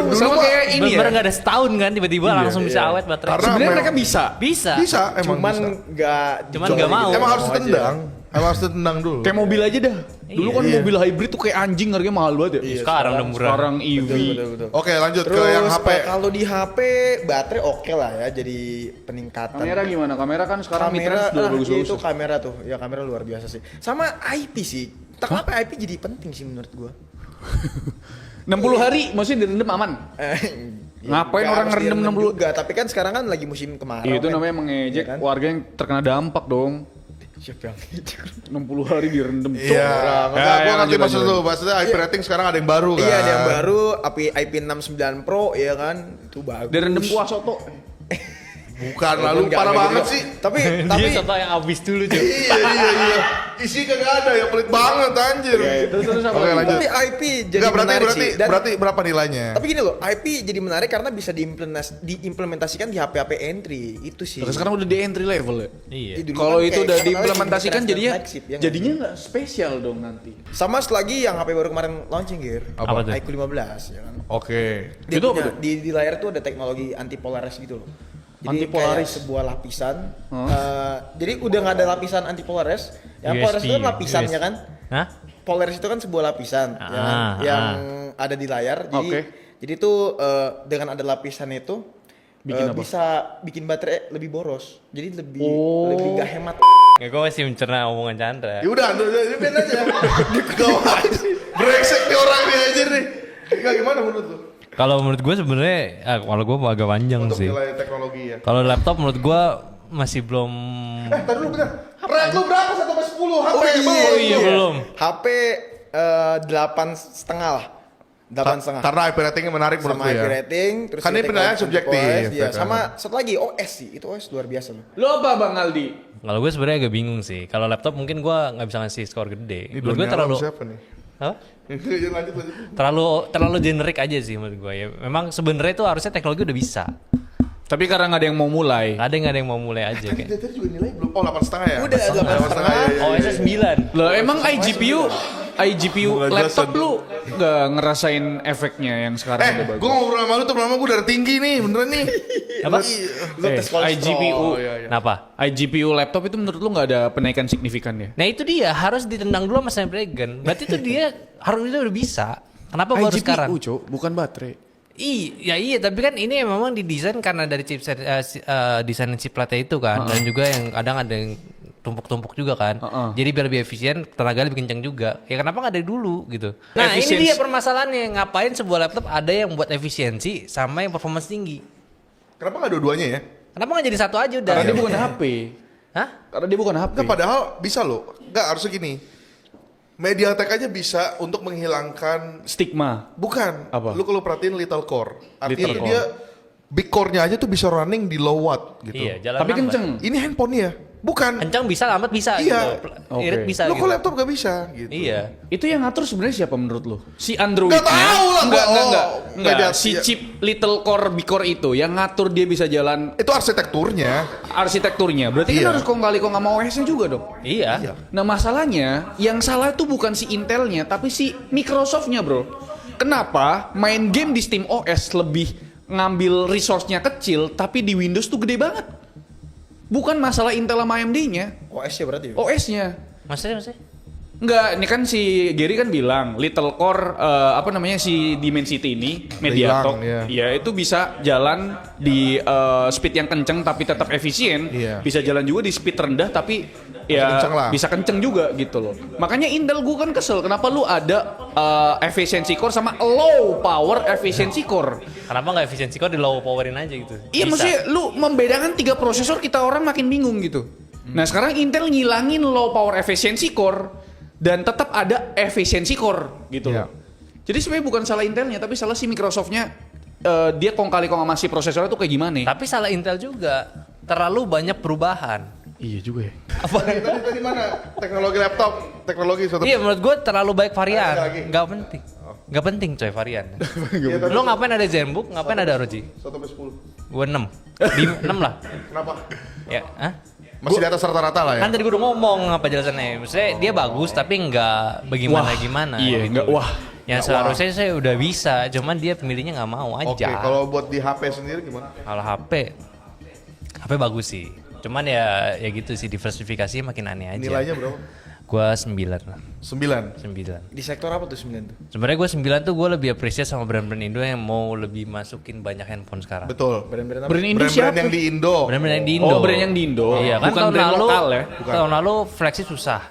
Dulu Sama mah kayak ini ya. Bener nggak ada setahun kan tiba-tiba langsung bisa awet baterai. Karena Sebenarnya memang- mereka bisa. Bisa. Bisa, emang Cuman bisa. nggak Cuman nggak mau. Emang harus Mau aja. ditendang. Emang harus ditendang dulu. Kayak mobil aja dah. Dulu kan Iya. mobil hybrid tuh kayak anjing harganya mahal banget ya. Sekarang udah murah. Sekarang EV. Betul. Oke, lanjut Terus ke yang HP. kalau di HP baterai oke lah ya, jadi peningkatan. Kamera gimana? Kamera kan sekarang Kamera mid-range udah bagus iya, bagus. itu kamera tuh, ya kamera luar biasa sih. Sama IP sih. Kenapa IP jadi penting sih menurut gua? 60 hari maksudnya direndam aman. Ngapain orang ngerendam 60? Juga, tapi kan sekarang kan lagi musim kemarau. Iya, itu kan. namanya mengejek Iya kan? warga yang terkena dampak dong. Siapa yang ngejek? 60 hari direndam. Iya, Cok. enggak, gua ngerti lanjut, maksud lanjut. lu. Maksudnya IP rating sekarang ada yang baru kan? Iya, ada yang baru IP 69 Pro ya kan. Itu bagus. Direndam kuah soto. Bukan, lalu Enggak, parah enggak banget gitu. sih. Tapi Dia contoh yang abis dulu cuy. Iya. Isi kagak ada ya, pelit banget anjir. Terus apa Oke, lagi? lanjut. tapi IP jadi Enggak, berarti menarik sih. Dan- berarti berapa nilainya? tapi gini loh, IP jadi menarik karena bisa diimplementasikan di HP-HP entry. Itu sih. Terus sekarang udah di entry level ya. Iya. Dulu Kalau kan itu kayak udah pertama kali diimplementasikan di jadinya flagship, ya nggak jadinya sih? nggak spesial dong nanti. Sama lagi yang HP baru kemarin launching gear. Apa tuh? iQOO 15 ya kan. Oke. Dia Itu punya, apa tuh? di layar tuh ada teknologi anti polaris gitu loh. Jadi Anti-polaris? kayak sebuah lapisan. Jadi udah nggak ada lapisan anti polaris. Yang USB, polaris itu kan lapisannya USB. kan. Hah? Polaris itu kan sebuah lapisan ya kan? Ah, yang ada di layar. Jadi Oke. jadi tuh dengan ada lapisan itu Bikin apa? Bisa bikin baterai lebih boros. Jadi lebih gak hemat. Nggak, gue masih mencerna omongan Chandra. Ya udah, ini biar aja. Gawat. Brengsek nih orang nih anjir nih. Enggak, gimana menurut lu? Kalau menurut gue sebenarnya, kalau gue agak panjang Untuk sih. nilai teknologi ya. Kalau laptop menurut gue masih belum. Tadi dulu bentar. Rate lu berapa 1/10 HP? Oh iya belum. HP 8,5 lah. 8,5. Karena IP ratingnya menarik menurut Sama lu IP ya. rating, terus Kan ini teknologi penilaian untuk subjektif, OS, ya iya. kan? Sama satu lagi OS sih, itu OS luar biasa loh. Lo apa Bang Aldi? Kalau gue sebenarnya agak bingung sih. Kalau laptop mungkin gue nggak bisa ngasih skor gede. Ini Menurut gue Doni terlalu. Alam siapa nih? Apa? Lanjut. Terlalu generik aja sih menurut gue ya. Memang sebenarnya itu harusnya teknologi udah bisa. Tapi karena nggak ada yang mau mulai. Nggak ada yang mau mulai aja kayak. Tadi juga nilai belum. Oh 8,5 ya? Udah 8,5. Oh, SS9. Loh emang iGPU Mulai laptop jelasan. lu nggak ngerasain efeknya yang sekarang udah bagus? Gue ngobrol sama lu tuh lama gue darah tinggi nih, beneran nih. Apa? Lu tes kolesterol. iGPU, Kenapa? iGPU laptop itu menurut lu nggak ada penaikan signifikan ya? Nah itu dia harus ditendang dulu sama Snapdragon. Berarti itu dia harusnya udah bisa. Kenapa baru sekarang? Cok, bukan baterai. Iya, tapi kan ini memang didesain karena dari chipset desain chipletnya itu kan, dan juga yang kadang ada yang tumpuk-tumpuk juga kan. Jadi biar lebih efisien, tenaga lebih kencang juga. Ya kenapa nggak dari dulu gitu? Nah Efisiensi. ini dia permasalahannya, ngapain sebuah laptop ada yang buat efisiensi sama yang performance tinggi? Kenapa nggak dua-duanya ya? Kenapa nggak jadi satu aja udah? Karena dia bukan HP. Hah? Karena dia bukan HP. Enggak, padahal bisa loh. Enggak, harusnya gini. MediaTek aja bisa untuk menghilangkan Stigma. bukan. Apa? Lu kalau perhatiin little core. Artinya Little tuh dia big core-nya aja tuh bisa running di low watt gitu. Iya, jalan Tapi lambat. kenceng. Ini handphonenya, bukan. Kencang bisa, lambat bisa. Iya. Gitu. Oke. Irit bisa. Lu gitu. kok laptop gak bisa gitu. Iya. Itu yang ngatur sebenarnya siapa menurut lu? Si Android-nya? Nggak tahu lah gua. Enggak. Mediatek. Si chip little core, big core itu yang ngatur dia bisa jalan Itu arsitekturnya. arsitekturnya. Berarti Iya. kan harus kong kali kong sama OS-nya juga dong. Iya. Nah masalahnya yang salah itu bukan si Intelnya tapi si Microsoft-nya bro. Kenapa main game di Steam OS lebih ngambil resource-nya kecil tapi di Windows tuh gede banget? Bukan masalah Intel sama AMD-nya, OS-nya berarti ya? OS-nya. Maksudnya? Enggak, ini kan si Gary kan bilang Little Core apa namanya si Dimensity ini Mediatek, hilang, ya itu bisa jalan di speed yang kenceng tapi tetap efisien, Iya. bisa jalan juga di speed rendah tapi ya kenceng lah. bisa kenceng juga gitu loh. Makanya Intel gue kan kesel kenapa lu ada efficiency core sama low power efficiency core. Kenapa nggak efisiensi kok di low powerin aja gitu? Iya Bisa. maksudnya lu membedakan 3 prosesor kita orang makin bingung gitu. Nah sekarang Intel ngilangin low power efficiency core dan tetap ada efisiensi core gitu Iya. loh. Jadi sebenarnya bukan salah Intelnya tapi salah si Microsoftnya dia kong kali kong sama si prosesornya tuh kayak gimana? Tapi salah Intel juga. Terlalu banyak perubahan. Iya juga ya. Tadi mana? Teknologi laptop, teknologi suatu. Iya menurut gue terlalu baik varian. Ada lagi. Nggak penting. Nggak penting coy varian. Iya, tadi Lo ngapain ada Zenbook? Ngapain ada ROG? 1/10. Gue 6. Di 6 lah. Kenapa? Ya, hah? Masih di atas rata-rata lah ya. Kan tadi gue udah ngomong apa jelasannya. Maksudnya dia bagus tapi nggak bagaimana-gimana. Iya, nggak wah. Yang seharusnya saya udah bisa, cuman dia pemilihnya nggak mau aja. Oke, kalau buat di HP sendiri gimana? Kalau HP bagus sih. Cuman ya gitu sih diversifikasi makin aneh aja. Nilainya berapa? Gua 9 lah. 9. 9. Di sektor apa tuh 9 tuh? Sebenarnya gue 9 tuh gue lebih appreciate sama brand-brand Indo yang mau lebih masukin banyak handphone sekarang. Betul. Brand-brand apa? Brand Indo Brand-brand siapa? yang di Indo. Brand-brand yang di Indo. Oh brand yang di Indo. Iya kan bukan tahun brand lalu, lokal ya. tahun lalu flagship susah.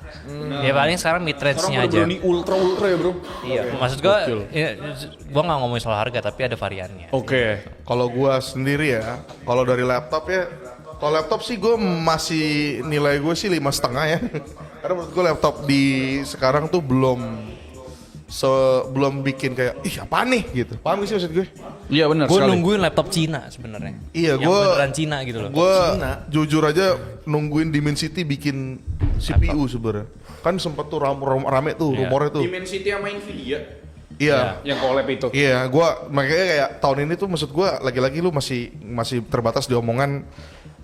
Ya paling sekarang mid range-nya aja. Sekarang ultra ya bro. Iya, maksud gue, gue nggak ngomongin soal harga tapi ada variannya. Oke. Kalau gua sendiri ya, kalau dari laptop ya, kalau laptop sih gue masih nilai gue sih 5,5 ya. Karena menurut gue laptop di sekarang tuh belum bikin kayak ih apa nih gitu. Paham gak sih maksud gue? Iya benar Gue sekali. nungguin laptop Cina sebenarnya. Iya, Yang gua beneran Cina gitu loh. Gue jujur aja nungguin Dimensity bikin CPU sebenarnya. Kan sempet tuh rame tuh Iya. rumornya tuh. Dimensity sama Nvidia Iya. yang collab itu. Iya, gua makanya kayak tahun ini tuh maksud gua lagi-lagi lu masih terbatas di omongan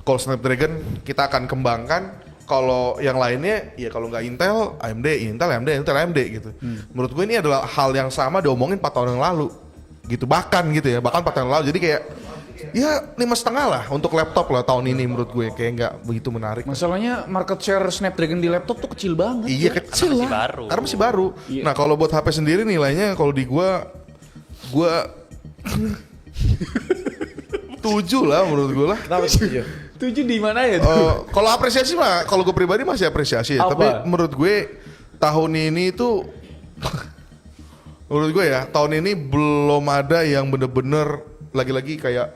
kalau Snapdragon kita akan kembangkan. Kalau yang lainnya ya kalau nggak Intel, AMD gitu. Menurut gue ini adalah hal yang sama diomongin 4 tahun yang lalu. Gitu bahkan 4 tahun yang lalu. Jadi kayak ya 5,5 lah untuk laptop lah tahun ini menurut gue kayak nggak begitu menarik. Masalahnya market share Snapdragon di laptop tuh kecil banget. Iya kecil masih lah. baru. Karena masih baru. Iya. Nah kalau buat HP sendiri nilainya kalau di gua 7 lah menurut gue lah. Kenapa 7? 7 di mana ya tuh? Kalau apresiasi mah, kalau gue pribadi masih apresiasi ya. Apa? Tapi menurut gue tahun ini tuh, menurut gue ya tahun ini belum ada yang bener-bener lagi-lagi kayak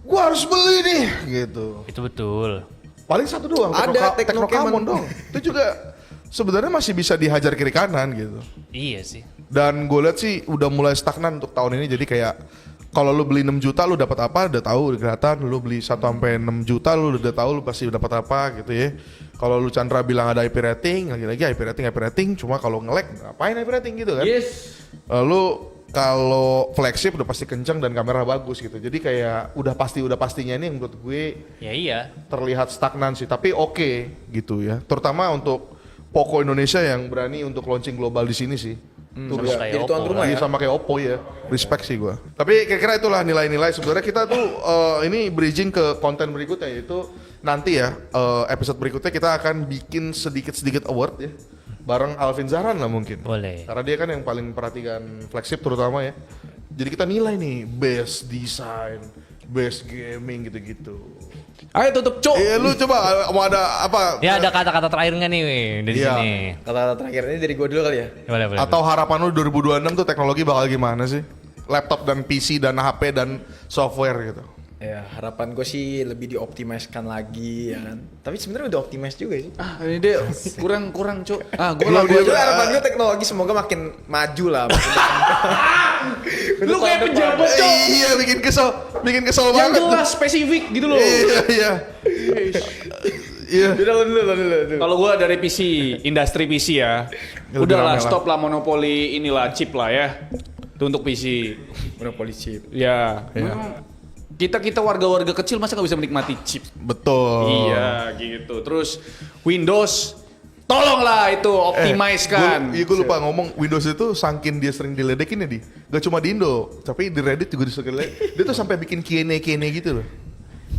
gue harus beli nih gitu. Itu betul. Paling satu doang. Ada Teknokamon dong. Itu juga sebenarnya masih bisa dihajar kiri kanan gitu. Iya sih. Dan gue lihat sih udah mulai stagnan untuk tahun ini. Jadi kayak kalau lu beli 6 juta lu dapat apa udah tahu udah kelihatan. Lu beli 1 sampai 6 juta lu udah tahu lu pasti dapat apa gitu ya. Kalau lu Chandra bilang ada IP rating, lagi-lagi IP rating, cuma kalau nge-lag ngapain IP rating gitu kan. Yes. Lalu kalau flagship udah pasti kenceng dan kamera bagus gitu. Jadi kayak udah pastinya ini menurut gue Ya iya. terlihat stagnan sih. Tapi oke gitu ya. Terutama untuk Poco Indonesia yang berani untuk launching global di sini sih. Tuh Sama bisa. kayak Jadi tuan Oppo rumah lah. Iya, sama kayak Oppo ya, respect sih gua. Tapi kira-kira itulah nilai-nilai sebenarnya kita tuh ini bridging ke konten berikutnya yaitu nanti ya episode berikutnya kita akan bikin sedikit-sedikit award ya bareng Alvin Zahran lah mungkin. Boleh. Karena dia kan yang paling perhatikan flagship terutama ya. Jadi kita nilai nih best design, best gaming gitu-gitu. Ayo tutup, Cuk. Lu coba mau ada apa? Ya ada kata-kata terakhir nggak nih Wei, dari Iya. sini? Kata-kata terakhir ini dari gue dulu kali ya. Boleh, boleh. Atau harapan lu 2026 tuh teknologi bakal gimana sih? Laptop dan PC dan HP dan software gitu. Ya harapan gue sih lebih dioptimiskan lagi ya kan. Tapi sebenarnya udah optimis juga sih. Ah, ini dia kurang, Cuk. Ah, gue Belum, lagu dia Gue udah- harapan gue teknologi semoga makin maju lah. Lu kayak pejabat, Cuk. Iya, bikin kesel Yang banget. jelas spesifik gitu loh. Iya, iya. Iya. Dulu. Kalau gua dari PC, industri PC ya. Ya, lebih Udahlah, rame lah. stop lah monopoli inilah chip lah ya. Itu untuk PC. Monopoli chip. Ya. Kita warga-warga kecil masa nggak bisa menikmati chip? Betul. Iya, gitu. Terus Windows, tolonglah itu optimize kan. Iya, gue lupa ngomong Windows itu saking dia sering diledekin ya di. Gak cuma di Indo, tapi di Reddit juga disering diledek. Dia tuh sampai bikin Q&A gitu loh.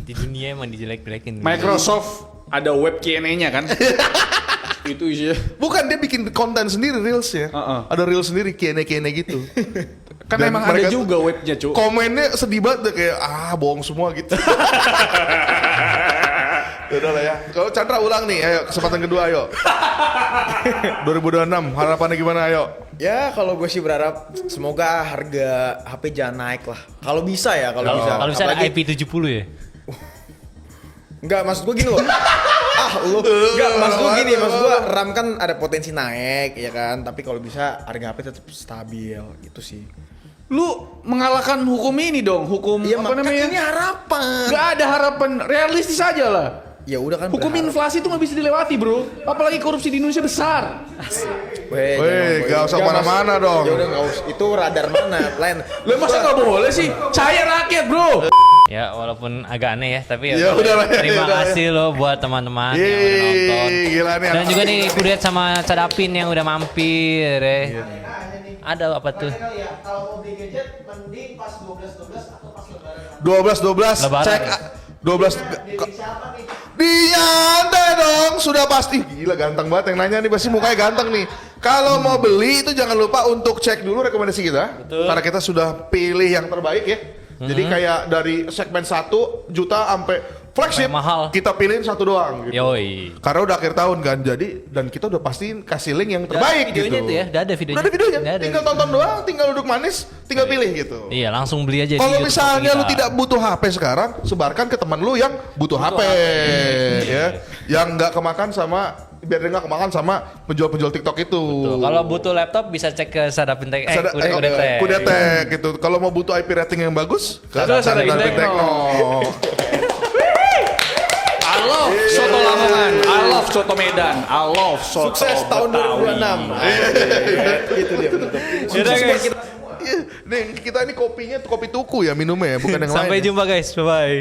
Di dunia emang dijelek-jelekin. Microsoft ada web Q&A-nya kan? Itu isinya. Bukan, dia bikin konten sendiri reels ya. Ada reels sendiri Q&A gitu. Kan Dan emang ada mereka juga webnya, Cuk. Komennya sedih banget deh, kayak bohong semua gitu. Udah lah ya. Kalau Chandra ulang nih, ayo kesempatan kedua ayo. 2026 harapannya gimana ayo? Ya kalau gue sih berharap semoga harga HP jangan naik lah. Kalau bisa ya, kalau bisa. Kalau bisa ada Apalagi- IP70 ya. Enggak, maksud gue gini loh. Enggak, maksud gue gini, maksud gue RAM kan ada potensi naik ya kan, tapi kalau bisa harga HP tetap stabil gitu sih. Lu mengalahkan hukum ini dong, hukum Iya, apa namanya? ini harapan. Gak ada harapan, realistis aja lah. Ya udah kan. Hukum berharap. inflasi itu nggak bisa dilewati, bro. Apalagi korupsi di Indonesia besar. Weh, gak usah kemana-mana dong. Ya udah nggak usah. Itu radar mana? Plan. Lah masa nggak boleh sih? Saya rakyat, bro. Ya walaupun agak aneh ya, tapi Ya udah lah, ya, terima udah, kasih loh buat teman-teman yang udah nonton. Gila nih. Dan juga nih Kudet sama Cadapin yang udah mampir ya. Ada apa tuh? Kalau mau beli gadget mending pas 12 atau pas lebaran. 12 Lebaran cek ya? 12 Siapa nih? Diantai dong, sudah pasti. Gila ganteng banget yang nanya nih, pasti mukanya ganteng nih. Kalau mau beli itu jangan lupa untuk cek dulu rekomendasi kita. Karena kita sudah pilih yang terbaik ya. Jadi kayak dari segmen 1 juta sampai flagship Sampai mahal. kita pilihin satu doang gitu. Yoi. Karena udah akhir tahun kan, jadi dan kita udah pastiin kasih link yang terbaik videonya gitu. tuh ya, udah ada videonya. Udah ada videonya, Udah ada. tinggal tonton doang, tinggal duduk manis, tinggal pilih gitu. Iya, langsung beli aja di Kalau YouTube misalnya kita. lu tidak butuh HP sekarang, sebarkan ke teman lu yang butuh HP, ya, yang nggak kemakan sama, biar dia nggak kemakan sama penjual-penjual TikTok itu. Tuh, kalau butuh laptop bisa cek ke Sadapin Tech. Kudet. Kudetek gitu. Kalau mau butuh IP rating yang bagus, ke Sadapin Sadapin Tekno. Tekno. I love soto Lamongan, I love soto Medan, I love soto Sukses tahun Betawi. 2026. Itu dia penutup. Yaudah guys, Iya, nih kita ini kopinya kopi tuku ya minumnya ya, bukan yang lain. sampai ya. jumpa guys, bye bye.